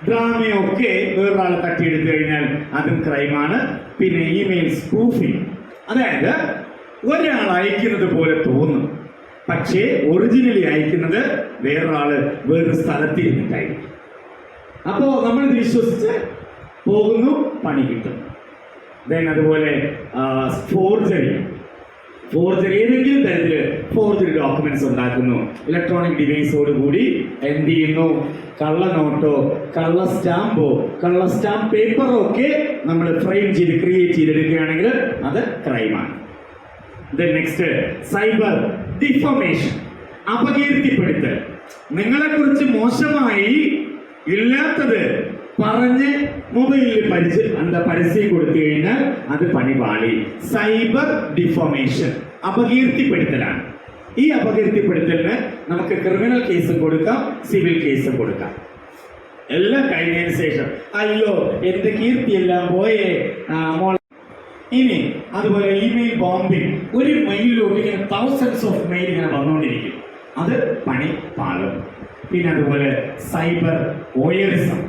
ഡ്രാമയോ ഒക്കെ വേറൊരാൾ തട്ടിയെടുത്തു കഴിഞ്ഞാൽ അതും ക്രൈമാണ്. പിന്നെ ഇമെയിൽ സ്പൂഫിംഗ്, അതായത് ഒരാൾ അയക്കുന്നത് പോലെ തോന്നും, പക്ഷേ ഒറിജിനലി അയക്കുന്നത് വേറൊരാള് വേറൊരു സ്ഥലത്തിരുന്നിട്ടായിരിക്കും. അപ്പോ നമ്മൾ വിശ്വസിച്ച് പോകുന്നു, പണി കിട്ടും. ദെൻ അതുപോലെ ഫോർജറി, ഏതെങ്കിലും തരത്തില് ഫോർജറി ഡോക്യുമെന്റ്സ് ഉണ്ടാക്കുന്നു. ഇലക്ട്രോണിക് ഡിവൈസോടുകൂടി എന്ത് ചെയ്യുന്നു? കള്ള നോട്ടോ, കള്ള സ്റ്റാമ്പോ, കള്ള സ്റ്റാമ്പ് പേപ്പറോ ഒക്കെ നമ്മൾ ഫ്രെയിം ചെയ്ത് ക്രിയേറ്റ് ചെയ്തെടുക്കുകയാണെങ്കിൽ അത് ക്രൈമാണ്. നെക്സ്റ്റ് സൈബർ ഡിഫമേഷൻ, അപകീർത്തിപ്പെടുത്തൽ. നിങ്ങളെ കുറിച്ച് മോശമായി ഇല്ലാത്തത് പറഞ്ഞ് മൊബൈലിൽ പരസ്യം കൊടുത്തു കഴിഞ്ഞാൽ അത് പണിപാളി. Cyber defamation അപകീർത്തിപ്പെടുത്തലാണ്. ഈ അപകീർത്തിപ്പെടുത്തലിന് നമുക്ക് ക്രിമിനൽ കേസും കൊടുക്കാം, സിവിൽ കേസും കൊടുക്കാം. എല്ലാം കഴിഞ്ഞതിന് ശേഷം അയ്യോ എന്റെ കീർത്തിയെല്ലാം പോയേ മോൾ. ഇനി അതുപോലെ ഇമെയിൽ ബോംബിംഗ്, ഒരു മെയിലിലോട്ട് ഇങ്ങനെ തൗസൻഡ്സ് ഓഫ് മെയിൽ ഇങ്ങനെ വന്നുകൊണ്ടിരിക്കും, അത് പണി പാളും. പിന്നെ അതുപോലെ സൈബർ വോയറിസം,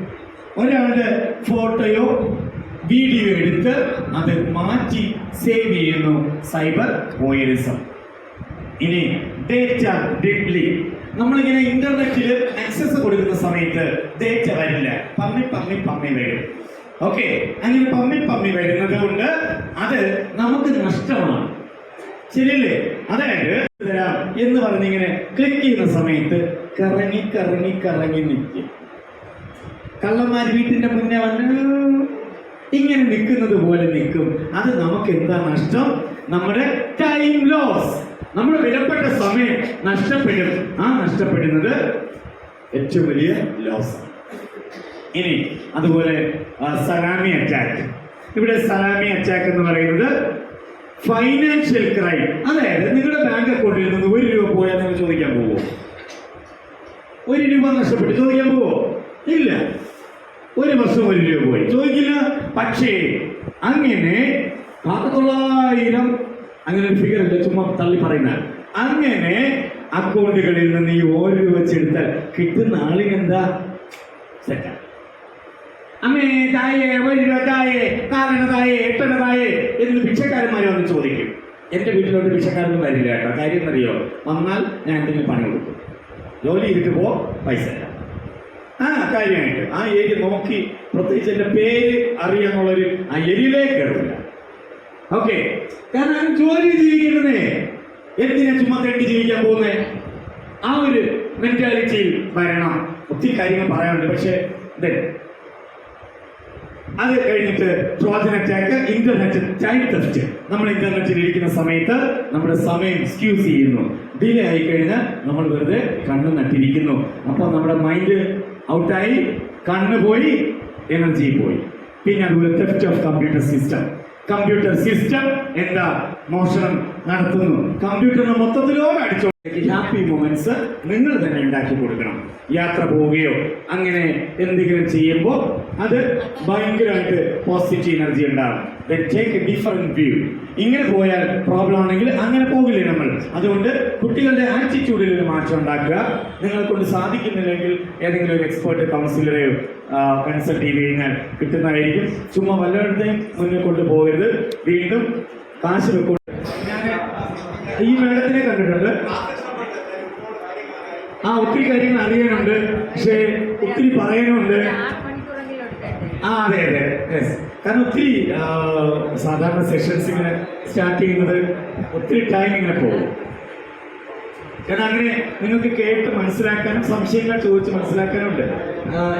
ഒരാളുടെ ഫോട്ടോയോ വീഡിയോ എടുത്ത് അത് മാറ്റി സേവ് ചെയ്യുന്നു, സൈബർ വോയറിസം. ഇനി ഡേറ്റ ഡിഡ്ലി, നമ്മളിങ്ങനെ ഇന്റർനെറ്റിൽ ആക്സസ് കൊടുക്കുന്ന സമയത്ത് ഡേറ്റ വരില്ല, പമ്മി വരും. ഓക്കെ, അങ്ങനെ പമ്മി വരുന്നത് കൊണ്ട് അത് നമുക്ക് നഷ്ടമാണ്, ശരിയല്ലേ? അതായത് എന്ന് പറഞ്ഞിങ്ങനെ ക്ലിക്ക് ചെയ്യുന്ന സമയത്ത് കറങ്ങി നിൽക്കും. കള്ളന്മാർ വീട്ടിന്റെ മുന്നേ വന്ന് ഇങ്ങനെ നിൽക്കുന്നത് പോലെ നിൽക്കും. അത് നമുക്ക് എന്താ നഷ്ടം? നമ്മുടെ ടൈം ലോസ്, നമ്മുടെ വിലപ്പെട്ട സമയം നഷ്ടപ്പെടും. ആ നഷ്ടപ്പെടുന്നത് ഏറ്റവും വലിയ ലോസ്. ഇനി അതുപോലെ സലാമി അറ്റാക്ക്. ഇവിടെ സലാമി അറ്റാക്ക് എന്ന് പറയുന്നത് ഫൈനാൻഷ്യൽ ക്രൈം, അതായത് നിങ്ങളുടെ ബാങ്ക് അക്കൗണ്ടിൽ നിന്ന് 1 രൂപ പോയാൽ നിങ്ങൾ ചോദിക്കാൻ പോവോ? 1 രൂപ നഷ്ടപ്പെട്ടു ചോദിക്കാൻ പോവോ? ഇല്ല. 1 വർഷം 1 രൂപ പോയി ചോദിക്കില്ല. പക്ഷേ അങ്ങനെ 19,000 അങ്ങനെ ഒരു ഫിഗർ ഇല്ല, ചുമ്മാ തള്ളി പറയുന്ന, അങ്ങനെ അക്കൗണ്ടുകളിൽ നിന്ന് ഈ 1 രൂപ വെച്ചെടുത്താൽ കിട്ടുന്ന ആളിനെന്താ? സെറ്റാ. അമ്മേ തായേ 1 രൂപ തായേ, 4 തായേ, 8 തായേ എന്ന് ഭിക്ഷക്കാരന്മാരെ വന്ന് ചോദിക്കും. എന്റെ വീട്ടിലോട്ട് ഭിക്ഷക്കാരൊന്നും വരില്ല കേട്ടോ. കാര്യം എന്നറിയോ? വന്നാൽ ഞാൻ എന്തെങ്കിലും പണി കൊടുക്കും, ജോലി ചെയ്തിട്ട് പോ, പൈസ തരാം. കാര്യമായിട്ട് ആ ഏരിയ നോക്കി, പ്രത്യേകിച്ച് എന്റെ പേര് അറിയാന്നുള്ളൊരു ആ ഏരിയയിലേക്ക് കയറില്ല. ഓക്കെ, കാരണം ജോലി ജീവിക്കുന്നതേ എന്തിനാ ചുമ്മാ തെണ്ടി ജീവിക്കാൻ പോകുന്നേ? ആ ഒരു മെന്റാലിറ്റിയിൽ വരണം. ഒത്തിരി കാര്യങ്ങൾ പറയാനുണ്ട്, പക്ഷേ അത് കഴിഞ്ഞിട്ട് Trojan attack, internet time theft. നമ്മൾ ഇന്റർനെറ്റിൽ ഇരിക്കുന്ന സമയത്ത് നമ്മുടെ സമയം എക്സ്ക്യൂസ് ചെയ്യുന്നു. ഡിലേ ആയി കഴിഞ്ഞാൽ നമ്മൾ വെറുതെ കണ്ണ് നട്ടിരിക്കുന്നു. അപ്പോൾ നമ്മുടെ മൈൻഡ് ഔട്ടായി, കണ്ണ് പോയി, എനർജി പോയി. പിന്നെ അതുപോലെ theft of computer system. Computer system എന്താ? മോഷണം നടത്തുന്നു. കമ്പ്യൂട്ടറിന് മൊത്തത്തിലോടെ അടിച്ചോ. ഹാപ്പി മൊമെന്റ്സ് നിങ്ങൾ തന്നെ ഉണ്ടാക്കി കൊടുക്കണം. യാത്ര പോവുകയോ അങ്ങനെ എന്തെങ്കിലും ചെയ്യുമ്പോൾ അത് ഭയങ്കരമായിട്ട് പോസിറ്റീവ് എനർജി ഉണ്ടാകും. Take A different view. ഇങ്ങനെ പോയാൽ പ്രോബ്ലം ആണെങ്കിൽ അങ്ങനെ പോകില്ലേ നമ്മൾ. അതുകൊണ്ട് കുട്ടികളുടെ ആറ്റിറ്റ്യൂഡിൽ ഒരു മാറ്റം ഉണ്ടാക്കുക. നിങ്ങളെ കൊണ്ട് സാധിക്കുന്നില്ലെങ്കിൽ ഏതെങ്കിലും ഒരു എക്സ്പേർട്ട് കൗൺസിലറെയോ കൺസൾട്ട് ചെയ്ത് കഴിഞ്ഞാൽ കിട്ടുന്നതായിരിക്കും. ചുമ്മാ വല്ലയിടത്തെയും മുന്നിൽ കൊണ്ടുപോകരുത്. വീണ്ടും കാശ് വെക്കൊണ്ട് ഞാൻ ഈ മേഡത്തിനെ കണ്ടിട്ടുണ്ട്. ഒത്തിരി കാര്യങ്ങൾ അറിയാനുണ്ട്, പക്ഷേ ഒത്തിരി പറയാനുണ്ട്. അതെ അതെ യെസ്. കാരണം ഒത്തിരി സാധാരണ സെഷൻസ് ഇങ്ങനെ സ്റ്റാർട്ട് ചെയ്യുന്നത് ഒത്തിരി ടൈം ഇങ്ങനെ പോകും. കാരണം അങ്ങനെ നിങ്ങൾക്ക് കേട്ട് മനസ്സിലാക്കാനും സംശയങ്ങൾ ചോദിച്ച് മനസ്സിലാക്കാനുണ്ട്.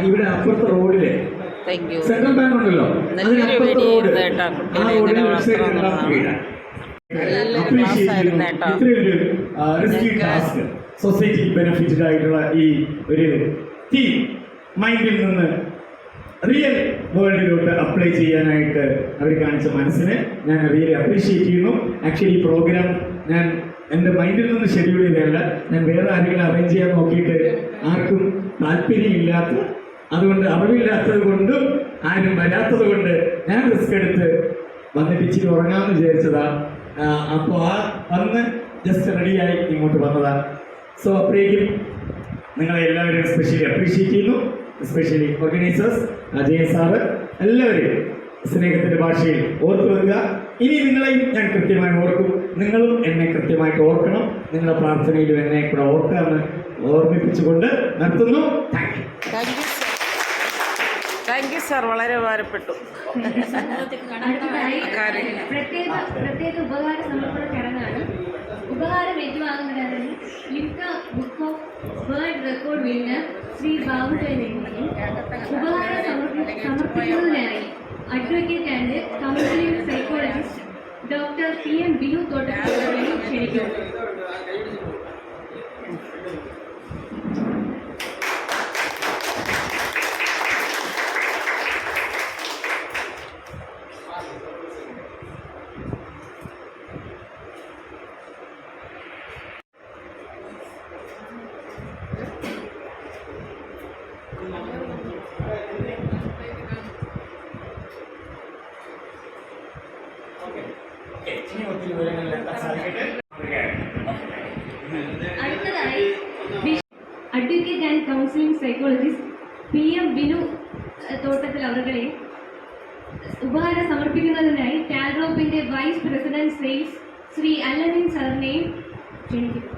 ഇവിടെ അപ്പുറത്തെ റോഡിലെ സെൻട്രൽ ബാങ്ക് ഉണ്ടല്ലോ, അതിനപ്പുറത്തെ റോഡ്, ആ റോഡിൽ വെബ്സൈറ്റ് ഇത്രയൊരു റിസ്കി ടാസ്ക് സൊസൈറ്റിക്ക് ബെനിഫിറ്റഡ് ആയിട്ടുള്ള ഈ ഒരു തീം മൈൻഡിൽ നിന്ന് റിയൽ വേൾഡിലോട്ട് അപ്ലൈ ചെയ്യാനായിട്ട് അവർ കാണിച്ച മനസ്സിനെ ഞാൻ റിയലി അപ്രീഷിയേറ്റ് ചെയ്യുന്നു. ആക്ച്വലി ഈ പ്രോഗ്രാം ഞാൻ എൻ്റെ മൈൻഡിൽ നിന്ന് ഷെഡ്യൂൾ ചെയ്തതല്ല. ഞാൻ വേറെ ആരെങ്കിലും അറേഞ്ച് ചെയ്യാൻ നോക്കിയിട്ട് ആർക്കും താല്പര്യമില്ലാത്ത, അതുകൊണ്ട് അറിവില്ലാത്തത് കൊണ്ടും ആരും വരാത്തത് കൊണ്ട് ഞാൻ റിസ്ക് എടുത്ത് വന്നിട്ട് ഇച്ചിരി ഉറങ്ങാമെന്ന് വിചാരിച്ചതാ. അപ്പോൾ വന്ന് ജസ്റ്റ് റെഡിയായി ഇങ്ങോട്ട് വന്നതാണ്. സോ അപ്പോഴേക്കും നിങ്ങളെ എല്ലാവരും സ്പെഷ്യലി അപ്രീഷിയേറ്റ് ചെയ്യുന്നു. എസ്പെഷ്യലി ഓർഗനൈസേഴ്സ്, അജയ് സാറ്, എല്ലാവരെയും സ്നേഹത്തിന്റെ ഭാഷയിൽ ഓർത്തു വെക്കുക. ഇനി നിങ്ങളെയും ഞാൻ കൃത്യമായി ഓർക്കും, നിങ്ങളും എന്നെ കൃത്യമായിട്ട് ഓർക്കണം. നിങ്ങളുടെ പ്രാർത്ഥനയിലും എന്നെ കൂടെ ഓർക്കാമെന്ന് ഓർമ്മിപ്പിച്ചുകൊണ്ട് നിർത്തുന്നു. താങ്ക് യു സാർ, വളരെ ഉപകാരപ്പെട്ടു. പ്രത്യേക ഉപകാര സമർപ്പണ ചടങ്ങാണ്. ഉപകാരം ഏറ്റുവാങ്ങുന്നതിന് Limca book of world record winner Shri ബാബുജയനെയും ഉപകാരം സമർപ്പിക്കുന്നതിനായി advocate and counselling psychologist doctor PM Binu തോട്ടത്തിനെയും ക്ഷണിക്കുന്നു. അടുത്തതായി advocate and counselling psychologist PM Binu തോട്ടത്തിൽ അവരുടെ ഉപഹാരം സമർപ്പിക്കുന്നതിനായി ടാൽറോപ്പിന്റെ vice president sales Shri Allamin സാറിനെയും ക്ഷണിക്കുന്നു.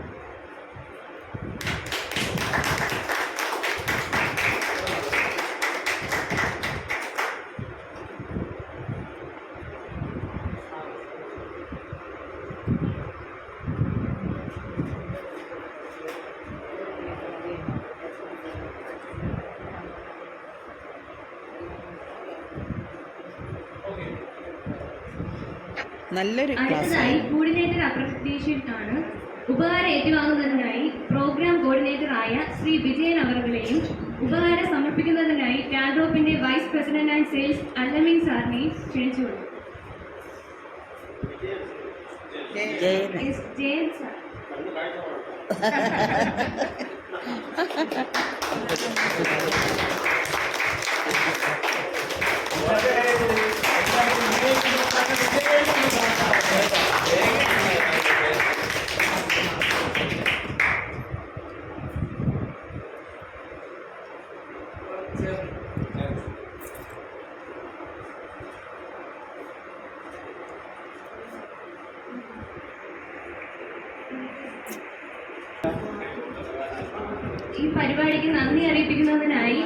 നല്ലൊരു അടുത്തതായി കോർഡിനേറ്റർ അപ്രത്യക്ഷീറ്റ് ആണ്. ഉപഹാരം ഏറ്റുവാങ്ങുന്നതിനായി പ്രോഗ്രാം കോർഡിനേറ്റർ ആയ ശ്രീ വിജയൻ അവരുടെയും ഉപഹാരം സമർപ്പിക്കുന്നതിനായി ടാൽറോപ്പിന്റെ vice president and sales Allamin സാറിനെയും ക്ഷണിച്ചുകൊള്ളു. ജയൻ സാർ. ഈ പരിപാടിക്ക് നന്ദി അറിയിപ്പിക്കുന്നതിനായി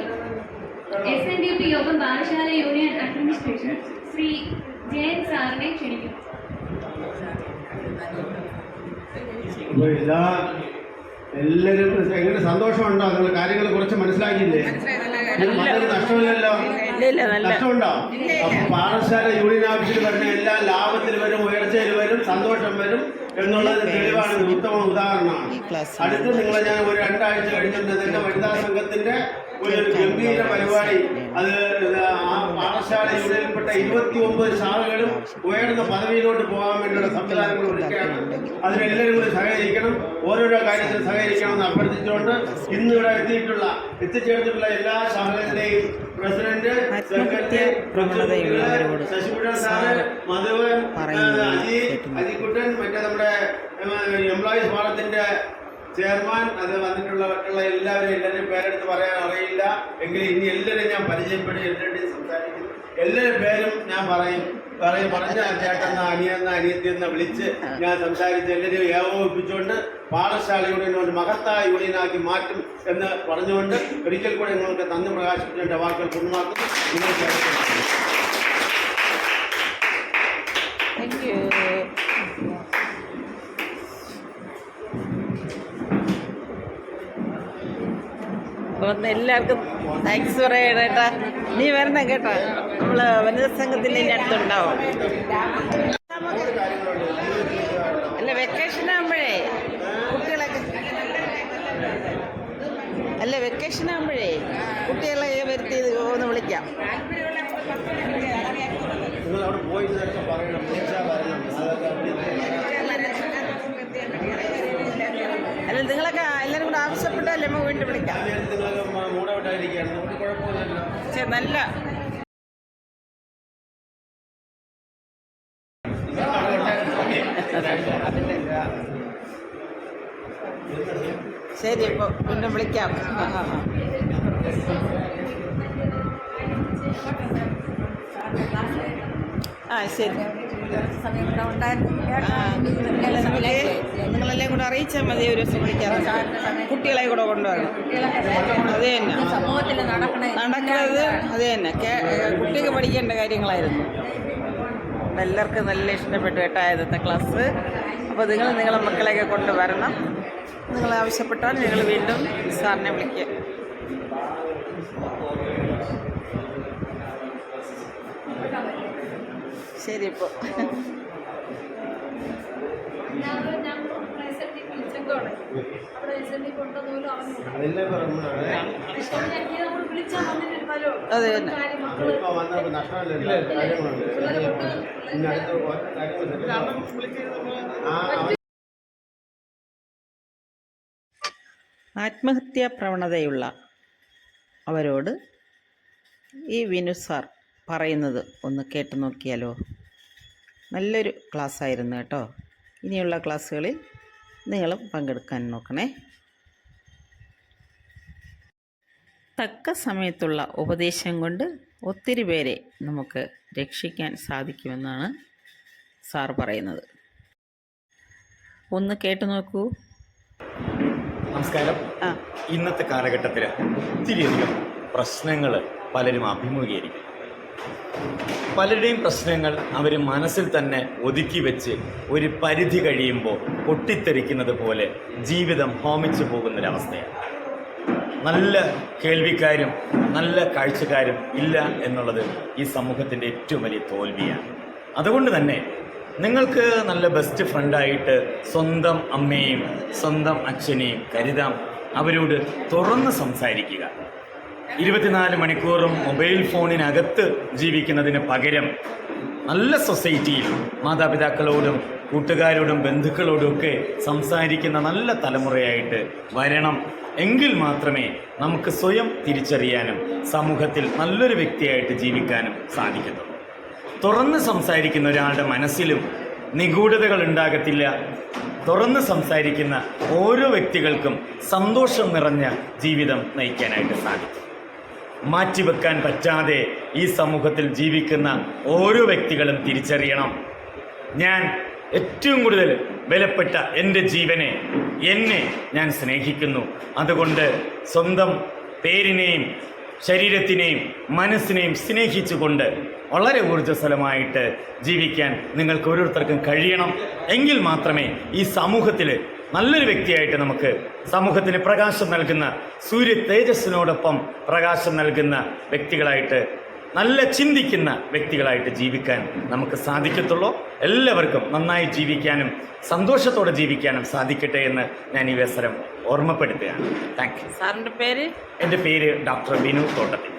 SNDP Yogam Pathasala union administration Shri Jayan സാറിനെ ക്ഷണിക്കുന്നു. അപ്പോൾ ഇതാ എല്ലാവരും എങ്ങനെ സന്തോഷമുണ്ടോ? നിങ്ങൾ കാര്യങ്ങൾ കുറച്ച് മനസ്സിലാക്കിയില്ലേ? നഷ്ടമില്ലല്ലോ, നഷ്ടമുണ്ടോ? അപ്പം പാഠശാല യൂണിയൻ ഓഫീസിൽ വരുന്ന എല്ലാ ലാഭത്തിൽ വരും, ഉയർച്ചയിൽ വരും, സന്തോഷം വരും എന്നുള്ളത് തെളിവാണ്, ഉത്തമ ഉദാഹരണമാണ്. അടുത്ത് നിങ്ങളെ ഞാൻ ഒരു 2 ആഴ്ച കഴിഞ്ഞിട്ട് വനിതാ സംഘത്തിന്റെ ഒരു ഗംഭീര പരിപാടി, അത് ആ പാഠശാല യൂണിയനിൽപ്പെട്ട 29 ശാഖകളും ഉയർന്ന പദവിയിലോട്ട് പോകാൻ വേണ്ടിയുള്ള സംവിധാനങ്ങൾ ഒരുക്കുകയാണ്. അതിനെല്ലാവരും കൂടി സഹകരിക്കണം, ഓരോരോ കാര്യത്തിൽ സഹകരിക്കണമെന്ന് അഭ്യർത്ഥിച്ചുകൊണ്ട് ഇന്ന് ഇവിടെ എത്തിച്ചേർന്നിട്ടുള്ള എല്ലാ ശാഖകളുടെയും president, secretary, Sasikuttan sir, മധുവൻ, Ajikuttan, മറ്റേ നമ്മുടെ എംപ്ലോയീസ് ഫോറത്തിന്റെ ചെയർമാൻ, അത് വന്നിട്ടുള്ള എല്ലാവരെയും പേരെടുത്ത് പറയാൻ അറിയില്ല എങ്കിലും ഇനി എല്ലാവരും ഞാൻ പരിചയപ്പെട്ട് എല്ലാവരുടെയും സംസാരിക്കുന്നു. എല്ലാവരുടെ പേരും ഞാൻ പറഞ്ഞ ചേട്ടൻ അനിയത്തിയെന്ന് വിളിച്ച് ഞാൻ സംസാരിച്ച് എല്ലാവരെയും ഏകോപിപ്പിച്ചുകൊണ്ട് പാഠശാല യൂണിയനോട് മഹത്തായ യൂണിയനാക്കി മാറ്റും എന്ന് പറഞ്ഞുകൊണ്ട് ഒരിക്കൽ കൂടെ നിങ്ങൾക്ക് നന്ദി പ്രകാശിപ്പിക്കേണ്ട വാക്കുകൾ പൂർണ്ണമാക്കുന്നു. അപ്പം എല്ലാവർക്കും താങ്ക്സ് പറയണം കേട്ടാ. നീ വരണം കേട്ടോ, നമ്മൾ വനിതാ സംഘത്തിൻ്റെ ഇനി അടുത്തുണ്ടാവും. അല്ല വെക്കേഷൻ ആകുമ്പോഴേ കുട്ടികളെ വരുത്തി ഒന്ന് വിളിക്കാം. അല്ല നിങ്ങളൊക്കെ എല്ലാവരും കൂടെ ആവശ്യപ്പെട്ടാലേ നമ്മൾ വീണ്ടും വിളിക്കാം. നല്ല ശരി, ഇപ്പോൾ വീണ്ടും വിളിക്കാം. ശരി, നിങ്ങളെല്ലാം കൂടെ അറിയിച്ചാൽ മതി. ഒരു ദിവസം വിളിക്കാം, കുട്ടികളെ കൂടെ കൊണ്ടുവരണം. അത് തന്നെ നടക്കുന്നത്, അത് തന്നെ കുട്ടിക്ക് പഠിക്കേണ്ട കാര്യങ്ങളായിരുന്നു. എല്ലാവർക്കും നല്ല ഇഷ്ടപ്പെട്ടു കേട്ടോ ഇന്നത്തെ ക്ലാസ്. അപ്പോൾ നിങ്ങളെ മക്കളെയൊക്കെ കൊണ്ടുവരണം. നിങ്ങൾ ആവശ്യപ്പെട്ടാൽ ഞങ്ങൾ വീണ്ടും സാറിനെ വിളിക്കുക. ശരി, ഇപ്പോൾ അതെ തന്നെ ആത്മഹത്യാ പ്രവണതയുള്ള അവരോട് ഈ വിനു സാർ പറയുന്നത് ഒന്ന് കേട്ടു നോക്കിയാലോ. നല്ലൊരു ക്ലാസ്സായിരുന്നു കേട്ടോ. ഇനിയുള്ള ക്ലാസ്സുകളിൽ നിങ്ങളും പങ്കെടുക്കാൻ നോക്കണേ. തക്ക സമയത്തുള്ള ഉപദേശം കൊണ്ട് ഒത്തിരി പേരെ നമുക്ക് രക്ഷിക്കാൻ സാധിക്കുമെന്നാണ് സാർ പറയുന്നത്. ഒന്ന് കേട്ടു നോക്കൂ. നമസ്കാരം. ഇന്നത്തെ കാലഘട്ടത്തിൽ ഒത്തിരിയധികം പ്രശ്നങ്ങൾ പലരും അഭിമുഖീകരിക്കും. പലരുടെയും പ്രശ്നങ്ങൾ അവർ മനസ്സിൽ തന്നെ ഒതുക്കി വെച്ച് ഒരു പരിധി കഴിയുമ്പോൾ പൊട്ടിത്തെറിക്കുന്നത് പോലെ ജീവിതം ഹോമിച്ചു പോകുന്നൊരവസ്ഥയാണ്. നല്ല കേൾവിക്കാരും നല്ല കാഴ്ചക്കാരും ഇല്ല എന്നുള്ളത് ഈ സമൂഹത്തിൻ്റെ ഏറ്റവും വലിയ തോൽവിയാണ്. അതുകൊണ്ട് തന്നെ നിങ്ങൾക്ക് നല്ല ബെസ്റ്റ് ഫ്രണ്ടായിട്ട് സ്വന്തം അമ്മയെയും സ്വന്തം അച്ഛനെയും കരുതാം. അവരോട് തുറന്ന് സംസാരിക്കുക. 24 മണിക്കൂറും മൊബൈൽ ഫോണിനകത്ത് ജീവിക്കുന്നതിന് പകരം നല്ല സൊസൈറ്റിയിൽ മാതാപിതാക്കളോടും കൂട്ടുകാരോടും ബന്ധുക്കളോടുമൊക്കെ സംസാരിക്കുന്ന നല്ല തലമുറയായിട്ട് വരണം. എങ്കിൽ മാത്രമേ നമുക്ക് സ്വയം തിരിച്ചറിയാനും സമൂഹത്തിൽ നല്ലൊരു വ്യക്തിയായിട്ട് ജീവിക്കാനും സാധിക്കത്തുള്ളൂ. തുറന്ന് സംസാരിക്കുന്ന ഒരാളുടെ മനസ്സിലും നിഗൂഢതകൾ ഉണ്ടാകത്തില്ല. തുറന്ന് സംസാരിക്കുന്ന ഓരോ വ്യക്തികൾക്കും സന്തോഷം നിറഞ്ഞ ജീവിതം നയിക്കാനായിട്ട് സാധിക്കും. മാറ്റിവെക്കാൻ പറ്റാതെ ഈ സമൂഹത്തിൽ ജീവിക്കുന്ന ഓരോ വ്യക്തികളും തിരിച്ചറിയണം, ഞാൻ ഏറ്റവും കൂടുതൽ വിലപ്പെട്ട എൻ്റെ ജീവനെ, എന്നെ ഞാൻ സ്നേഹിക്കുന്നു. അതുകൊണ്ട് സ്വന്തം പേരിനെയും ശരീരത്തിനെയും മനസ്സിനെയും സ്നേഹിച്ചുകൊണ്ട് വളരെ ഊർജ്ജസ്വലമായിട്ട് ജീവിക്കാൻ നിങ്ങൾക്ക് ഓരോരുത്തർക്കും കഴിയണം. എങ്കിൽ മാത്രമേ ഈ സമൂഹത്തിൽ നല്ലൊരു വ്യക്തിയായിട്ട് നമുക്ക് സമൂഹത്തിന് പ്രകാശം നൽകുന്ന സൂര്യ തേജസ്സിനോടൊപ്പം പ്രകാശം നൽകുന്ന വ്യക്തികളായിട്ട്, നല്ല ചിന്തിക്കുന്ന വ്യക്തികളായിട്ട് ജീവിക്കാൻ നമുക്ക് സാധിക്കത്തുള്ളൂ. എല്ലാവർക്കും നന്നായി ജീവിക്കാനും സന്തോഷത്തോടെ ജീവിക്കാനും സാധിക്കട്ടെ എന്ന് ഞാൻ ഈ അവസരം ഓർമ്മപ്പെടുത്തുകയാണ്. Thank you. സാറിൻ്റെ പേര്? എൻ്റെ പേര് ഡോക്ടർ ബിനു തോട്ടത്തിൽ.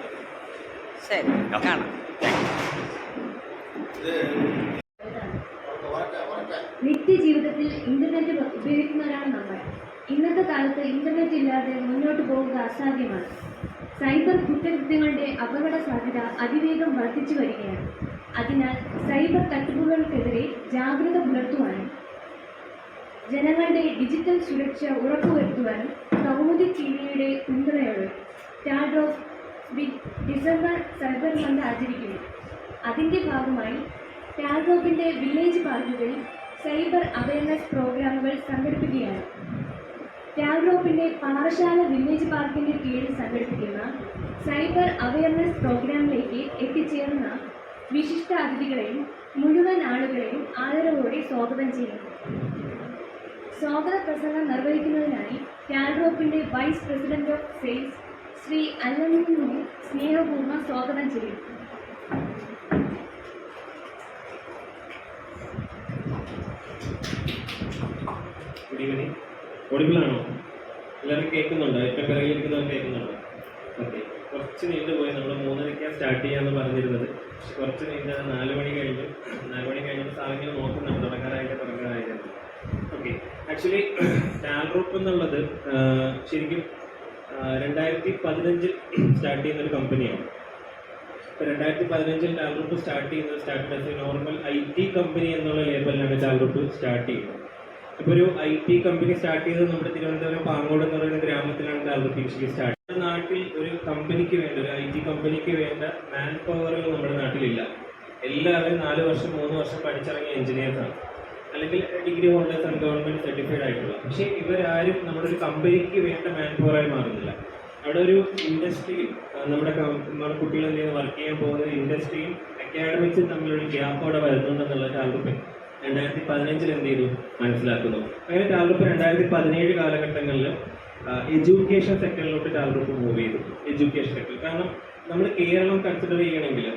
ശരി, കാണാം. നിത്യജീവിതത്തിൽ ഇന്റർനെറ്റ് ഉപയോഗിക്കുന്നവരാണ് നമ്മൾ. ഇന്നത്തെ കാലത്ത് ഇന്റർനെറ്റ് ഇല്ലാതെ മുന്നോട്ട് പോകുക അസാധ്യമാണ്. സൈബർ കുറ്റകൃത്യങ്ങളുടെ അപകട സാധ്യത അതിവേഗം വർദ്ധിച്ചു വരികയാണ്. അതിനാൽ സൈബർ തട്ടിപ്പുകൾക്കെതിരെ ജാഗ്രത പുലർത്തുവാനും ജനങ്ങളുടെ ഡിജിറ്റൽ സുരക്ഷ ഉറപ്പുവരുത്തുവാനും കൗമുദി ടിവിയുടെ പിന്തുണയോടെ ടാൽഡ്രോപ്പ് ഡിസംബർ സൈബർ മന്ത് ആചരിക്കുന്നു. അതിൻ്റെ ഭാഗമായി ടാൽഡ്രോപ്പിൻ്റെ വില്ലേജ് പാർക്കുകളിൽ സൈബർ അവയർനെസ് പ്രോഗ്രാമുകൾ സംഘടിപ്പിക്കുകയാണ്. ടാൽഡ്രോപ്പിൻ്റെ പാറശാല വില്ലേജ് പാർക്കിൻ്റെ കീഴിൽ സംഘടിപ്പിക്കുന്ന സൈബർ അവയർനെസ് പ്രോഗ്രാമിലേക്ക് എത്തിച്ചേർന്ന വിശിഷ്ട അതിഥികളെയും മുഴുവൻ ആളുകളെയും ആദരവോടെ സ്വാഗതം ചെയ്യുന്നു. സ്വാഗത പ്രസംഗം നിർവഹിക്കുന്നതിനായി ടാൽഡ്രോപ്പിൻ്റെ vice president of sales Shri അലനെ സ്നേഹപൂർവ്വം സ്വാഗതം ചെയ്യുന്നു. Good evening. ഓഡിബിളാണോ? എല്ലാവരും കേൾക്കുന്നുണ്ടോ? ഏറ്റവും പിറകിലിരിക്കുന്നവർ കേൾക്കുന്നുണ്ടോ? ഓക്കെ. കുറച്ച് നീണ്ടുപോയി. നമ്മൾ 3:30 സ്റ്റാർട്ട് ചെയ്യാമെന്ന് പറഞ്ഞിരുന്നത്. പക്ഷെ കുറച്ച് നീണ്ടത് 4 മണി കഴിഞ്ഞു. 4 മണി കഴിഞ്ഞപ്പോൾ സാറിങ്ങനെ നോക്കുന്നുണ്ട് തുടങ്ങാനായിരുന്നു. ഓക്കെ. ആക്ച്വലി ടാൽഡ്രോപ്പ് എന്നുള്ളത് ശരിക്കും 2015 സ്റ്റാർട്ട് ചെയ്യുന്നൊരു കമ്പനിയാണ്. ഇപ്പോൾ 2015 Talrop start normal IT company എന്നുള്ള ലേബലിലാണ് ടാൽഡ്രോപ്പ് സ്റ്റാർട്ട് ചെയ്യുന്നത്. ഇപ്പോൾ ഒരു IT കമ്പനി സ്റ്റാർട്ട് ചെയ്തത് നമ്മുടെ തിരുവനന്തപുരം പാങ്ങോട് എന്ന് പറയുന്ന ഗ്രാമത്തിലാണ് ടാൽഡ്രോപ്പ് ഇനിഷ്യലി സ്റ്റാർട്ട് ചെയ്തത്. നമ്മുടെ നാട്ടിൽ ഒരു കമ്പനിക്ക് വേണ്ട, ഒരു IT കമ്പനിക്ക് വേണ്ട മാൻ പവറുകൾ നമ്മുടെ നാട്ടിലില്ല. എല്ലാവരും 4 വർഷം 3 വർഷം പഠിച്ചിറങ്ങിയ എഞ്ചിനീയേഴ്സാണ്, അല്ലെങ്കിൽ ഡിഗ്രി ഹോൾഡേഴ്സ് ആണ്, ഗവൺമെൻറ് സർട്ടിഫൈഡ് ആയിട്ടുള്ള. പക്ഷേ ഇവരാരും നമ്മുടെ ഒരു കമ്പനിക്ക് വേണ്ട മാൻ പവറായി മാറുന്നില്ല. അവിടെ ഒരു ഇൻഡസ്ട്രിയും നമ്മുടെ കുട്ടികൾ എന്ത് ചെയ്യുന്ന വർക്ക് ചെയ്യാൻ പോകുന്ന ഇൻഡസ്ട്രിയും അക്കാഡമിക്സും തമ്മിലൊരു ഗ്യാപ്പ് അവിടെ വരുന്നുണ്ടെന്നുള്ള ടാൽഡ്രോപ്പ് 2015 എന്ത് ചെയ്തു മനസ്സിലാക്കുന്നു. അങ്ങനെ ടാൽഡ്രോപ്പ് 2017 കാലഘട്ടങ്ങളിൽ എഡ്യൂക്കേഷൻ സെക്ടറിലോട്ട് ടാൽഡ്രോപ്പ് മൂവ് ചെയ്തു. എഡ്യൂക്കേഷൻ സെക്ടർ, കാരണം നമ്മൾ കേരളം കൺസിഡർ ചെയ്യണമെങ്കിൽ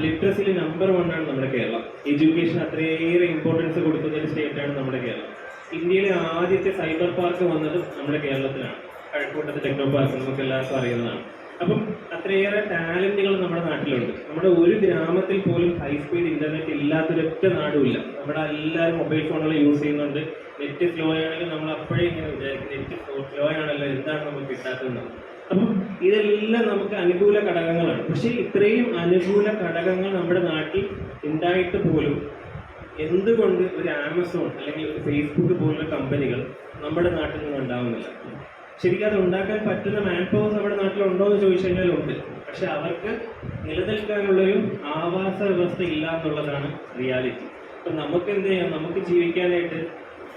ലിറ്ററസിയിൽ നമ്പർ 1 ആണ് നമ്മുടെ കേരളം. എഡ്യൂക്കേഷൻ അത്രയേറെ ഇമ്പോർട്ടൻസ് കൊടുക്കുന്ന ഒരു സ്റ്റേറ്റാണ് നമ്മുടെ കേരളം. ഇന്ത്യയിലെ ആദ്യത്തെ സൈബർ പാർക്ക് വന്നത് നമ്മുടെ കേരളത്തിലാണ്. കഴക്കൂട്ടത്തെ ടെക്നോ പാർക്ക് നമുക്ക് എല്ലാവർക്കും അറിയുന്നതാണ്. അപ്പം അത്രയേറെ ടാലന്റുകൾ നമ്മുടെ നാട്ടിലുണ്ട്. നമ്മുടെ ഒരു ഗ്രാമത്തിൽ പോലും ഹൈസ്പീഡ് ഇന്റർനെറ്റ് ഇല്ലാത്തൊരൊറ്റ നാടുമില്ല. നമ്മുടെ എല്ലാവരും മൊബൈൽ ഫോണുകൾ യൂസ് ചെയ്യുന്നുണ്ട്. നെറ്റ് സ്ലോ ആണെങ്കിൽ നമ്മൾ അപ്പോഴേ ഇങ്ങനെ വിചാരിക്കും നെറ്റ് സ്ലോ ആണല്ലോ, എന്താണ് നമുക്ക് കിട്ടാത്തതെന്ന്. അപ്പം ഇതെല്ലാം നമുക്ക് അനുകൂല ഘടകങ്ങളാണ്. പക്ഷേ ഇത്രയും അനുകൂല ഘടകങ്ങൾ നമ്മുടെ നാട്ടിൽ ഉണ്ടായിട്ട് പോലും എന്തുകൊണ്ട് ഒരു ആമസോൺ അല്ലെങ്കിൽ ഒരു ഫേസ്ബുക്ക് പോലുള്ള കമ്പനികൾ നമ്മുടെ നാട്ടിൽ നിന്ന് ഉണ്ടാവുന്നില്ല? ശരിക്കും അത് ഉണ്ടാക്കാൻ പറ്റുന്ന മാൻ പവർ നമ്മുടെ നാട്ടിലുണ്ടോ എന്ന് ചോദിച്ചു കഴിഞ്ഞാൽ ഉണ്ട്. പക്ഷെ അവർക്ക് നിലനിൽക്കാനുള്ളൊരു ആവാസ വ്യവസ്ഥ ഇല്ല എന്നുള്ളതാണ് റിയാലിറ്റി. അപ്പം നമുക്ക് എന്ത് ചെയ്യാം? നമുക്ക് ജീവിക്കാനായിട്ട്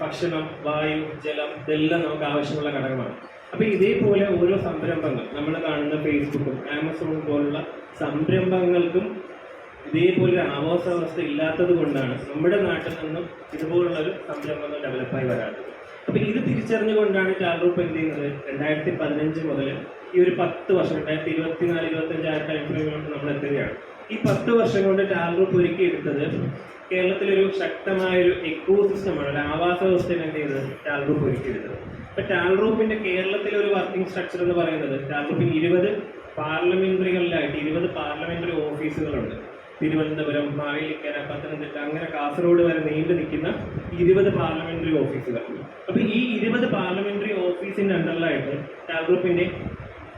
ഭക്ഷണം, വായു, ജലം ഇതെല്ലാം നമുക്ക് ആവശ്യമുള്ള ഘടകമാണ്. അപ്പം ഇതേപോലെ ഓരോ സംരംഭങ്ങൾ നമ്മൾ കാണുന്ന ഫേസ്ബുക്കും ആമസോണും പോലുള്ള സംരംഭങ്ങൾക്കും ഇതേപോലെ ആവാസ വ്യവസ്ഥ ഇല്ലാത്തത് കൊണ്ടാണ് നമ്മുടെ നാട്ടിൽ നിന്നും ഇതുപോലുള്ളൊരു സംരംഭങ്ങൾ ഡെവലപ്പായി വരാത്തത്. അപ്പം ഇത് തിരിച്ചറിഞ്ഞുകൊണ്ടാണ് ടാൽഡ്രോപ്പ് എന്ത് ചെയ്യുന്നത് 2015 മുതൽ ഈ ഒരു 10 വർഷം 2024-25 ആ ടൈം ഫ്രെയിമിലോട്ട് നമ്മൾ എത്തുകയാണ്. ഈ 10 വർഷം കൊണ്ട് ടാൽഡ്രോപ്പ് ഒരുക്കിയെടുത്തത് കേരളത്തിലൊരു ശക്തമായൊരു എക്കോസിസ്റ്റമാണ്, ഒരു ആവാസ വ്യവസ്ഥയിൽ എന്ത് ചെയ്തത് ടാൽഡ്രോപ്പ് ഒരുക്കിയെടുത്തത്. ഇപ്പം ടാൽഡ്രോപ്പിൻ്റെ കേരളത്തിലെ ഒരു വർക്കിംഗ് സ്ട്രക്ചർ എന്ന് പറയുന്നത് ടാൽഡ്രോപ്പിന് 20 പാർലമെന്ററികളിലായിട്ട് 20 പാർലമെന്ററി ഓഫീസുകളുണ്ട്. തിരുവനന്തപുരം, മാവേലിക്കര, പത്തനംതിട്ട, അങ്ങനെ കാസർഗോഡ് വരെ നീണ്ടു നിൽക്കുന്ന 20 പാർലമെന്ററി ഓഫീസുകൾ. അപ്പോൾ ഈ 20 പാർലമെന്ററി ഓഫീസിൻ്റെ അണ്ടറിലായിട്ട് ടാൽഡ്രോപ്പിൻ്റെ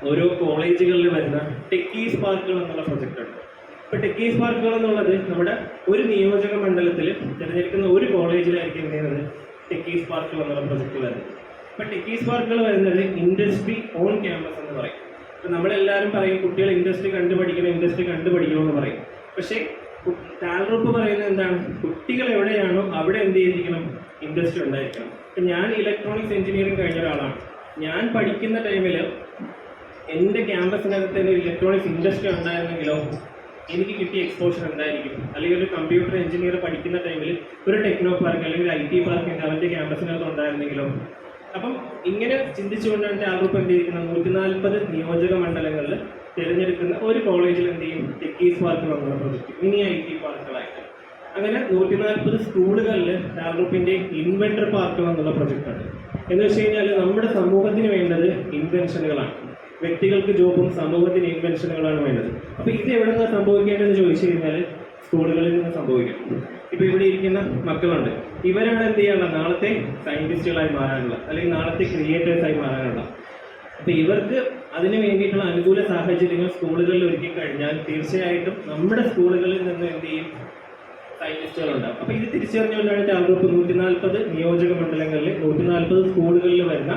ഓരോ കോളേജുകളിൽ വരുന്ന ടെക്കീസ് പാർക്കുകൾ എന്നുള്ള പ്രൊജക്റ്റ് ഉണ്ട്. ഇപ്പോൾ ടെക്കീസ് പാർക്കുകൾ എന്നുള്ളത് നമ്മുടെ ഒരു നിയോജക മണ്ഡലത്തിൽ തിരഞ്ഞെടുക്കുന്ന ഒരു കോളേജിലായിരിക്കും എന്ത് ചെയ്യുന്നത് ടെക്കീസ് പാർക്കുകൾ എന്നുള്ള പ്രൊജക്റ്റ് വരുന്നത്. ഇപ്പോൾ ടെക്കീസ് പാർക്കുകൾ വരുന്നത് ഇൻഡസ്ട്രി ഓൺ ക്യാമ്പസ് എന്ന് പറയും. ഇപ്പോൾ നമ്മളെല്ലാവരും പറയും കുട്ടികൾ ഇൻഡസ്ട്രി കണ്ടുപഠിക്കണമെന്ന് പറയും. പക്ഷേ ടാൽഡ്രോപ്പ് പറയുന്നത് എന്താണ്? കുട്ടികൾ എവിടെയാണോ അവിടെ എന്ത് ചെയ്തിരിക്കണം? ഇൻഡസ്ട്രി ഉണ്ടായിരിക്കണം. ഇപ്പം ഞാൻ ഇലക്ട്രോണിക്സ് എഞ്ചിനീയറിംഗ് കഴിഞ്ഞ ഒരാളാണ്. ഞാൻ പഠിക്കുന്ന ടൈമിൽ എൻ്റെ ക്യാമ്പസിനകത്ത് തന്നെ ഇലക്ട്രോണിക്സ് ഇൻഡസ്ട്രി ഉണ്ടായിരുന്നെങ്കിലോ എനിക്ക് കിട്ടിയ എക്സ്പോഷർ എന്തായിരിക്കും? അല്ലെങ്കിൽ ഒരു കമ്പ്യൂട്ടർ എഞ്ചിനീയർ പഠിക്കുന്ന ടൈമിൽ ഒരു ടെക്നോ പാർക്ക് അല്ലെങ്കിൽ ഒരു IT പാർക്ക് അവൻ്റെ ക്യാമ്പസിനകത്ത് ഉണ്ടായിരുന്നെങ്കിലോ? അപ്പം ഇങ്ങനെ ചിന്തിച്ചുകൊണ്ടാണ് ടാൽഗ്രൂപ്പ് എന്ത് ചെയ്തിരിക്കുന്നത്? 140 നിയോജക മണ്ഡലങ്ങളിൽ തിരഞ്ഞെടുക്കുന്ന ഒരു കോളേജിൽ എന്ത് ചെയ്യും? ടെക്കീസ് പാർക്ക് എന്നുള്ള പ്രൊജക്ട് മിനി IT പാർക്കുകളായിട്ട് അങ്ങനെ 140 സ്കൂളുകളിൽ ടാൽഗ്രൂപ്പിൻ്റെ ഇൻവെൻറ്റർ പാർക്കുകൾ എന്നുള്ള പ്രൊജക്റ്റാണ്. എന്ന് വെച്ച് കഴിഞ്ഞാൽ നമ്മുടെ സമൂഹത്തിന് വേണ്ടത് ഇൻവെൻഷനുകളാണ്. വ്യക്തികൾക്ക് ജോബും സമൂഹത്തിന് ഇൻവെൻഷനുകളാണ് വേണ്ടത്. അപ്പോൾ ഇത് എവിടെ നിന്നാണ് സംഭവിക്കേണ്ടതെന്ന് ചോദിച്ചു കഴിഞ്ഞാൽ സ്കൂളുകളിൽ നിന്ന് സംഭവിക്കും. ഇപ്പോൾ ഇവിടെ ഇരിക്കുന്ന മക്കളുണ്ട്, ഇവരാണ് എന്ത് ചെയ്യാനുള്ള നാളത്തെ സയൻറ്റിസ്റ്റുകളായി മാറാനുള്ള അല്ലെങ്കിൽ നാളത്തെ ക്രിയേറ്റേഴ്സായി മാറാനുള്ള. അപ്പോൾ ഇവർക്ക് അതിന് വേണ്ടിയിട്ടുള്ള അനുകൂല സാഹചര്യങ്ങൾ സ്കൂളുകളിൽ ഒരുക്കി കഴിഞ്ഞാൽ തീർച്ചയായിട്ടും നമ്മുടെ സ്കൂളുകളിൽ നിന്ന് എന്ത് ചെയ്യും? സയൻറ്റിസ്റ്റുകളുണ്ടാകും. അപ്പോൾ ഇത് തിരിച്ചറിഞ്ഞുകൊണ്ടാണ് ടാൽഗ്രൂപ്പ് 140 നിയോജക മണ്ഡലങ്ങളിൽ 140 സ്കൂളുകളിൽ വരുന്ന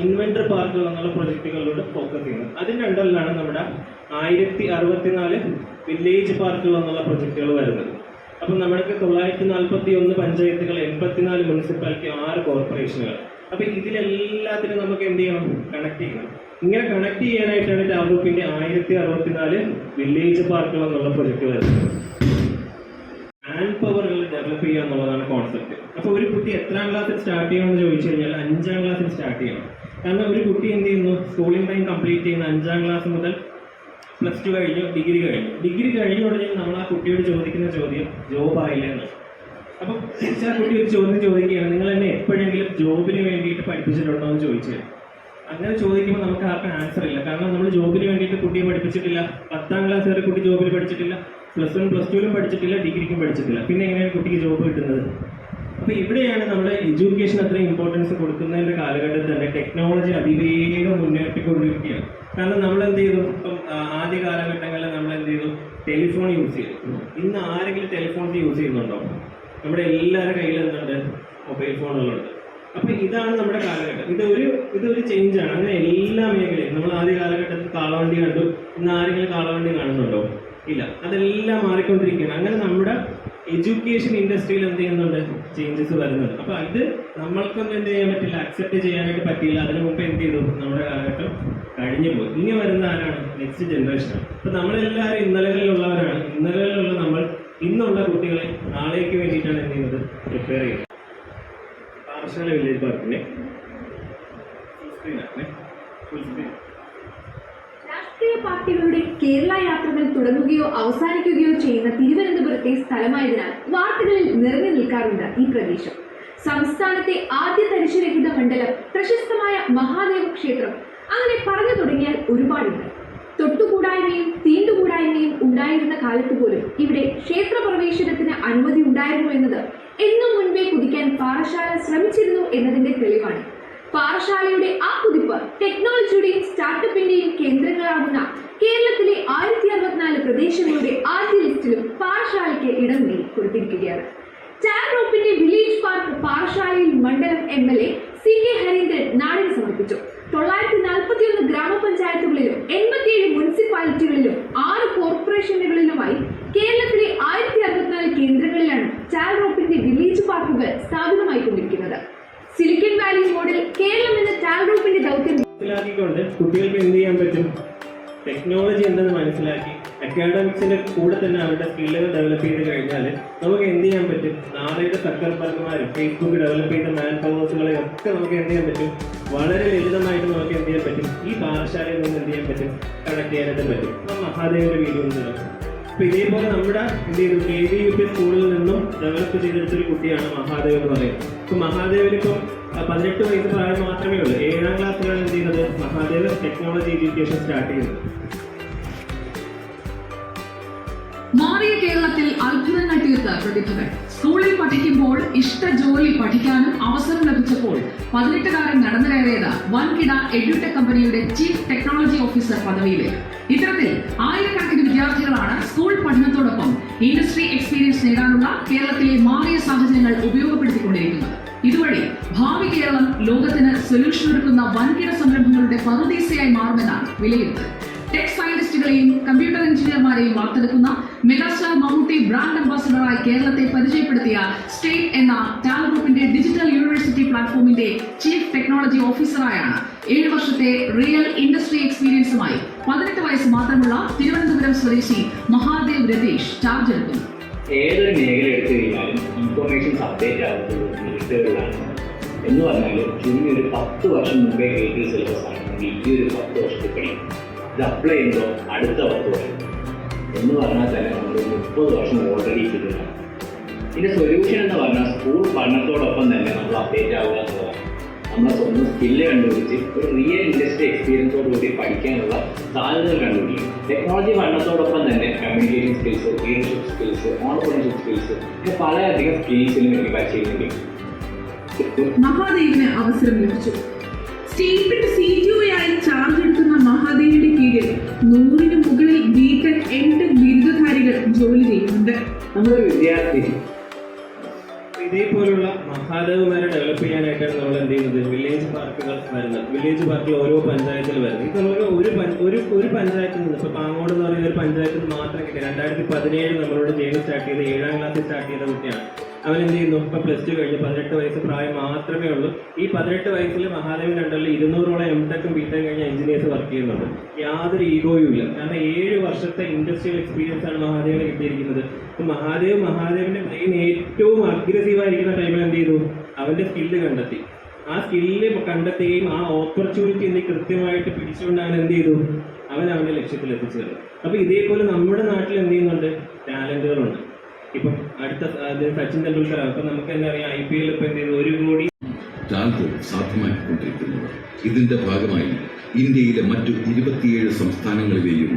ഇൻവെൻറ്റർ പാർക്കുകൾ എന്നുള്ള പ്രൊജക്റ്റുകളിലൂടെ ഫോക്കസ് ചെയ്യുന്നത്. അതിൻ്റെ അണ്ടറിലാണ് നമ്മുടെ 1064 വില്ലേജ് പാർക്കുകൾ എന്നുള്ള പ്രൊജക്റ്റുകൾ വരുന്നത്. അപ്പം നമ്മൾക്ക് 941 പഞ്ചായത്തുകൾ, 84 മുനിസിപ്പാലിറ്റി, 6 കോർപ്പറേഷനുകൾ. അപ്പം ഇതിലെല്ലാത്തിനും നമുക്ക് എന്ത് ചെയ്യണം? കണക്ട് ചെയ്യണം. ഇങ്ങനെ കണക്ട് ചെയ്യാനായിട്ടാണ് ടാൽഗ്രൂപ്പിൻ്റെ 1064 വില്ലേജ് പാർക്കുകൾ എന്നുള്ള പ്രൊജക്റ്റ് വരുന്നത്. മാൻ പവറുകൾ ഡെവലപ്പ് ചെയ്യുക എന്നുള്ളതാണ് കോൺസെപ്റ്റ്. അപ്പോൾ ഒരു കുട്ടി എത്രാം ക്ലാസ്സിൽ സ്റ്റാർട്ട് ചെയ്യണമെന്ന് ചോദിച്ചു കഴിഞ്ഞാൽ 5ാം ക്ലാസ്സിൽ സ്റ്റാർട്ട് ചെയ്യണം. കാരണം ഒരു കുട്ടി എന്ത് ചെയ്യുന്നു? സ്കൂളിംഗ് ടൈം കംപ്ലീറ്റ് ചെയ്യുന്ന 5ാം ക്ലാസ് മുതൽ +2 കഴിഞ്ഞു, ഡിഗ്രി കഴിഞ്ഞ ഉടനെ നമ്മൾ ആ കുട്ടിയോട് ചോദിക്കുന്ന ചോദ്യം ജോബ് ആയില്ല എന്നാണ്. അപ്പം തിരിച്ച് ആ കുട്ടി ഒരു ചോദ്യം ചോദിക്കുകയാണ്, നിങ്ങൾ എന്നെ എപ്പോഴെങ്കിലും ജോബിന് വേണ്ടിയിട്ട് പഠിപ്പിച്ചിട്ടുണ്ടോ എന്ന് ചോദിച്ചു. അങ്ങനെ ചോദിക്കുമ്പോൾ നമുക്ക് ആർക്കും ആൻസർ ഇല്ല. കാരണം നമ്മൾ ജോബിന് വേണ്ടിയിട്ട് കുട്ടിയെ പഠിപ്പിച്ചിട്ടില്ല. 10ാം ക്ലാസ് വരെ കുട്ടി ജോബിൽ പഠിച്ചിട്ടില്ല, +1 +2 പഠിച്ചിട്ടില്ല, ഡിഗ്രിക്കും പഠിച്ചിട്ടില്ല. പിന്നെ എങ്ങനെയാണ് കുട്ടിക്ക് ജോബ് കിട്ടുന്നത്? അപ്പോൾ ഇവിടെയാണ് നമ്മുടെ എഡ്യൂക്കേഷൻ അത്രയും ഇമ്പോർട്ടൻസ് കൊടുക്കുന്നതിൻ്റെ കാലഘട്ടത്തിൽ തന്നെ ടെക്നോളജി അതിവേഗം മുന്നേറിക്കൊണ്ടിരിക്കുകയാണ്. കാരണം നമ്മൾ എന്ത് ചെയ്തു? ഇപ്പം ആദ്യ കാലഘട്ടങ്ങളിൽ നമ്മൾ എന്ത് ചെയ്തു? ടെലിഫോൺ യൂസ് ചെയ്തു. ഇന്ന് ആരെങ്കിലും ടെലിഫോൺ യൂസ് ചെയ്യുന്നുണ്ടോ? നമ്മുടെ എല്ലാവരുടെ കയ്യിൽ എന്തുണ്ട്? മൊബൈൽ ഫോണുകളുണ്ട്. അപ്പോൾ ഇതാണ് നമ്മുടെ കാലഘട്ടം. ഇതൊരു ചേഞ്ചാണ്. അങ്ങനെ എല്ലാ മേഖലയും നമ്മൾ ആദ്യ കാലഘട്ടത്തിൽ കാളവണ്ടി കണ്ടു. ഇന്ന് ആരെങ്കിലും കാളവണ്ടി കാണുന്നുണ്ടോ? ഇല്ല. അതെല്ലാം മാറിക്കൊണ്ടിരിക്കുകയാണ്. അങ്ങനെ നമ്മുടെ എഡ്യൂക്കേഷൻ ഇൻഡസ്ട്രിയിൽ എന്ത് ചെയ്യുന്നുണ്ട്? ചേഞ്ചസ് വരുന്നുണ്ട്. അപ്പോൾ ഇത് നമ്മൾക്കൊന്നും എന്ത് ചെയ്യാൻ പറ്റില്ല, അക്സെപ്റ്റ് ചെയ്യാനായിട്ട് പറ്റിയില്ല. അതിനു മുമ്പ് എന്ത് ചെയ്തു? നമ്മുടെ കാലഘട്ടം കഴിഞ്ഞു പോയി. ഇനി വരുന്ന ആരാണ്? നെക്സ്റ്റ് ജനറേഷനാണ്. അപ്പോൾ നമ്മളെല്ലാവരും ഇന്നലകളിലുള്ളവരാണ്. ഇന്നലകളിലുള്ള നമ്മൾ ഇന്നുള്ള കുട്ടികളെ നാളേക്ക് വേണ്ടിയിട്ടാണ് എന്ത് ചെയ്യുന്നത്? പ്രിപ്പയർ ചെയ്യുന്നത്. പാറശാല വില്ലേജ് പാർക്കിൻ്റെ ഫുൾ സ്ക്രീൻ രാഷ്ട്രീയ പാർട്ടികളുടെ കേരള യാത്രകൾ തുടങ്ങുകയോ അവസാനിക്കുകയോ ചെയ്യുന്ന തിരുവനന്തപുരത്തെ സ്ഥലമായതിനാൽ വാർത്തകളിൽ നിറഞ്ഞു നിൽക്കാറുണ്ട് ഈ പ്രദേശം. സംസ്ഥാനത്തെ ആദ്യ തരിശുരഹിത മണ്ഡലം, പ്രശസ്തമായ മഹാദേവ ക്ഷേത്രം, അങ്ങനെ പറഞ്ഞു തുടങ്ങിയാൽ ഒരുപാടുണ്ട്. തൊട്ടുകൂടായ്മയും തീണ്ടുകൂടായ്മയും ഉണ്ടായിരുന്ന കാലത്ത് പോലും ഇവിടെ ക്ഷേത്രപ്രവേശനത്തിന് അനുമതി ഉണ്ടായിരുന്നു എന്നത് എന്നും മുൻപേ കുതിക്കാൻ പാറശാല ശ്രമിച്ചിരുന്നു എന്നതിന്റെ തെളിവാണ്. പാറശാലയുടെ ആ കുതിപ്പ് ടെക്നോളജിയുടെയും സ്റ്റാർട്ടപ്പിന്റെയും കേന്ദ്രങ്ങളാകുന്ന കേരളത്തിലെ 1064 പ്രദേശങ്ങളുടെ ആദ്യ ലിസ്റ്റിലും പാറശാലയ്ക്ക് ഇടം നേടി കൊടുത്തിരിക്കുകയാണ്. ടാൽഗ്രൂപ്പിന്റെ വില്ലേജ് പാർക്ക് പാറശാലയിൽ മണ്ഡലം MLA CK ഹരീന്ദ്രൻ നാടിന് സമർപ്പിച്ചു. 941 ഗ്രാമപഞ്ചായത്തുകളിലും 87 മുനിസിപ്പാലിറ്റികളിലും 6 കോർപ്പറേഷനുകളിലുമായി കേരളത്തിലെ 1064 കേന്ദ്രങ്ങളിലാണ് ടാൽഗ്രൂപ്പിന്റെ വില്ലേജ് പാർക്കുകൾ സ്ഥാപിതമായിക്കൊണ്ടിരിക്കുന്നത്. സിലിക്കൺ വാലി മോഡൽ കേരളം എന്ന ടാൽഗ്രൂപ്പിന്റെ ദൗത്യം മനസ്സിലാക്കിക്കൊണ്ട് കുട്ടികൾക്ക് എന്ത് ചെയ്യാൻ പറ്റും? ടെക്നോളജി എന്തെന്ന് മനസ്സിലാക്കി അക്കാഡമിക്സിന്റെ കൂടെ തന്നെ അവരുടെ സ്കില്ലുകൾ ഡെവലപ്പ് ചെയ്ത് കഴിഞ്ഞാൽ നമുക്ക് എന്ത് ചെയ്യാൻ പറ്റും? നാളെയുടെ സർക്കാർമാരും ഫേസ്ബുക്ക് ഡെവലപ്പ് ചെയ്ത മാൻ പവേഴ്സുകളെ ഒക്കെ നമുക്ക് എന്ത് ചെയ്യാൻ പറ്റും? വളരെ ലളിതമായിട്ട് നമുക്ക് എന്ത് ചെയ്യാൻ പറ്റും? ഈ പാറശാലയിൽ നിന്ന് എന്ത് ചെയ്യാൻ പറ്റും? കണക്ട് ചെയ്യാനായിട്ട് പറ്റും. അപ്പോൾ മഹാദേവന്റെ വീഡിയോ ഉണ്ട്. അപ്പോൾ ഇതേപോലെ നമ്മുടെ എന്ത് ചെയ്തു? KVUP സ്കൂളിൽ നിന്നും ഡെവലപ്പ് ചെയ്തെടുത്തൊരു കുട്ടിയാണ് മഹാദേവ് എന്ന് പറയുന്നത്. ഇപ്പോൾ മഹാദേവിനിപ്പം 18 വയസ്സ് പ്രായം മാത്രമേ ഉള്ളൂ. 7ാം ക്ലാസ്സിലാണ് എന്ത് ചെയ്യുന്നത്? മഹാദേവ് ടെക്നോളജി എഡ്യൂക്കേഷൻ സ്റ്റാർട്ട് ചെയ്യുന്നത്. മാറിയ കേരളത്തിൽ അത്ഭുതങ്ങൾ തീർത്ത പ്രതിഭകൾ. സ്കൂളിൽ പഠിക്കുമ്പോൾ ഇഷ്ട ജോലി പഠിക്കാനും അവസരം ലഭിച്ചപ്പോൾ 18കാരൻ നടന്നു കയറിയത് വൻകിട എഡ്യൂടെക് കമ്പനിയുടെ ചീഫ് ടെക്നോളജി ഓഫീസർ പദവിയിലേക്ക്. ഇത്തരത്തിൽ ആയിരക്കണക്കിന് വിദ്യാർത്ഥികളാണ് സ്കൂൾ പഠനത്തോടൊപ്പം ഇൻഡസ്ട്രി എക്സ്പീരിയൻസ് നേടാനുള്ള കേരളത്തിലെ മാറിയ സാഹചര്യങ്ങൾ ഉപയോഗപ്പെടുത്തിക്കൊണ്ടിരിക്കുന്നത്. ഇതുവഴി ഭാവി കേരളം ലോകത്തിന് സൊല്യൂഷൻ ഒരുക്കുന്ന വൻകിട സംരംഭങ്ങളുടെ പറുദീസയായി മാറുമെന്നാണ് വിലയിരുത്തൽ. ടെക് സയന്റിസ്റ്റുകൾ വിദ്യാർത്ഥികളെയും കമ്പ്യൂട്ടർ എഞ്ചിനീയർമാരെയും വാർത്തെടുക്കുന്ന മെഗാസ്റ്റാർ മമ്മൂട്ടി ബ്രാൻഡ് അംബാസഡറായി കേരളത്തെ പരിചയപ്പെടുത്തിയ സ്റ്റേറ്റ് എന്ന ടാലന്റ് ഗ്രൂപ്പിന്റെ ഡിജിറ്റൽ യൂണിവേഴ്സിറ്റി പ്ലാറ്റ്ഫോമിന്റെ ചീഫ് ടെക്നോളജി ഓഫീസറായാണ് 7 വർഷത്തെ റിയൽ ഇൻഡസ്ട്രി എക്സ്പീരിയൻസുമായി 18 വയസ്സ് മാത്രമുള്ള തിരുവനന്തപുരം സ്വദേശി മഹാദേവ് രതീഷ് ചാർജ് എടുക്കുന്നു. ഏതൊരു മേഖല എടുത്തു കഴിഞ്ഞാലും ഇൻഫർമേഷൻസ് അപ്ഡേറ്റ് ആകുന്നത് മിനിറ്റുകളിലാണ്. എന്ന് പറഞ്ഞാൽ ചുരുങ്ങി ഒരു 10 വർഷം മുമ്പേ കേട്ടി സിലബസ് ആണെങ്കിൽ ഈ ഒരു 10 വർഷത്തിൽ പഠിക്കും. ഇത് അപ്ലൈ ചെയ്യുമ്പോൾ അടുത്ത 10 വർഷം എന്ന് പറഞ്ഞാൽ തന്നെ നമ്മൾ 30 വർഷം ഓൾറെഡി കിട്ടുന്നതാണ്. ഇതിൻ്റെ സൊല്യൂഷൻ എന്ന് പറഞ്ഞാൽ സ്കൂൾ പഠനത്തോടൊപ്പം തന്നെ നമ്മൾ അപ്ഡേറ്റ് ആവുക എന്നുള്ളതാണ്. നമ്മളെ സ്വന്തം സ്കില്ല് കണ്ടുപിടിച്ച് ഒരു റിയൽ ഇൻഡസ്ട്രി എക്സ്പീരിയൻസോടുകൂടി പഠിക്കാനുള്ള സാധ്യതകൾ കണ്ടുപിടിക്കും. ടെക്നോളജി പഠനത്തോടൊപ്പം തന്നെ communication skills, leadership skills, entrepreneurship skills, ഇങ്ങനെ പലയധികം സ്കിൽസിലും എനിക്ക് പരിശീലനം കിട്ടും. മഹാദേവിന് അവസരം ലഭിച്ചു. സ്റ്റേറ്റിന്റെ CTO ആയി ചാർജ് എടുക്കുന്ന മഹാദേവിന്റെ കീഴിൽ 100-ന് മുകളിൽ BTech, MTech ബിരുദധാരികൾ ജോലി ചെയ്യുന്നുണ്ട്. നമ്മളൊരു വിദ്യാർത്ഥി ഇതേപോലുള്ള മഹാദേവന്മാരെ ഡെവലപ്പ് ചെയ്യാനായിട്ടാണ് നമ്മൾ എന്ത് ചെയ്യുന്നത്, വില്ലേജ് പാർക്കുകൾ വരുന്നത്. വില്ലേജ് പാർക്കിൽ ഓരോ പഞ്ചായത്തിൽ വരുന്നത്. ഇത് നമുക്ക് ഒരു പഞ്ചായത്തിൽ നിന്ന്, ഇപ്പോൾ പാങ്ങോട് എന്ന് പറയുന്ന ഒരു പഞ്ചായത്തിൽ നിന്ന് മാത്രം കിട്ടിയ 2017 നമ്മളോട് ജയിൽ സ്റ്റാർട്ട് ചെയ്ത് 7ാം ക്ലാസ്സിൽ സ്റ്റാർട്ട് ചെയ്ത കുട്ടിയാണ്. അവൻ എന്ത് ചെയ്യുന്നു, ഇപ്പോൾ +2 കഴിഞ്ഞ് 18 വയസ്സ് പ്രായം മാത്രമേ ഉള്ളൂ. ഈ 18 വയസ്സിൽ മഹാദേവൻ ഉണ്ടല്ലോ 200ഓളം MTech BTech കഴിഞ്ഞ എഞ്ചിനീയേഴ്സ് വർക്ക് ചെയ്യുന്നുണ്ട്. യാതൊരു ഈഗോയും ഇല്ല. കാരണം 7 വർഷത്തെ ഇൻഡസ്ട്രിയൽ എക്സ്പീരിയൻസ് ആണ് മഹാദേവന് കിട്ടിയിരിക്കുന്നത്. അപ്പോൾ മഹാദേവന്റെ ബ്രെയിൻ ഏറ്റവും അഗ്രസീവായിരിക്കുന്ന ടൈമിൽ എന്ത് ചെയ്തു, അവന്റെ സ്കില്ല് കണ്ടെത്തി. ആ സ്കില്ല് കണ്ടെത്തുകയും ആ ഓപ്പർച്യൂണിറ്റി എന്ത് കൃത്യമായിട്ട് പിടിച്ചുകൊണ്ട് അവൻ എന്ത് ചെയ്തു, അവന്റെ ലക്ഷ്യത്തിൽ എത്തിച്ചേർന്നു. അപ്പോൾ ഇതേപോലെ നമ്മുടെ നാട്ടിൽ എന്ത് ചെയ്യുന്നുണ്ട്, ടാലന്റുകളുണ്ട്. ഇപ്പം അടുത്ത സച്ചിൻ തെണ്ടുൽക്കർ, അപ്പം നമുക്ക് എന്താ പറയുക, IPL ഇപ്പം എന്ത് ചെയ്തു 1 കോടി സാധ്യമാക്കിക്കൊണ്ടിരിക്കുന്നത്. ഇതിന്റെ ഭാഗമായി ഇന്ത്യയിലെ മറ്റു 27 സംസ്ഥാനങ്ങളിലെയും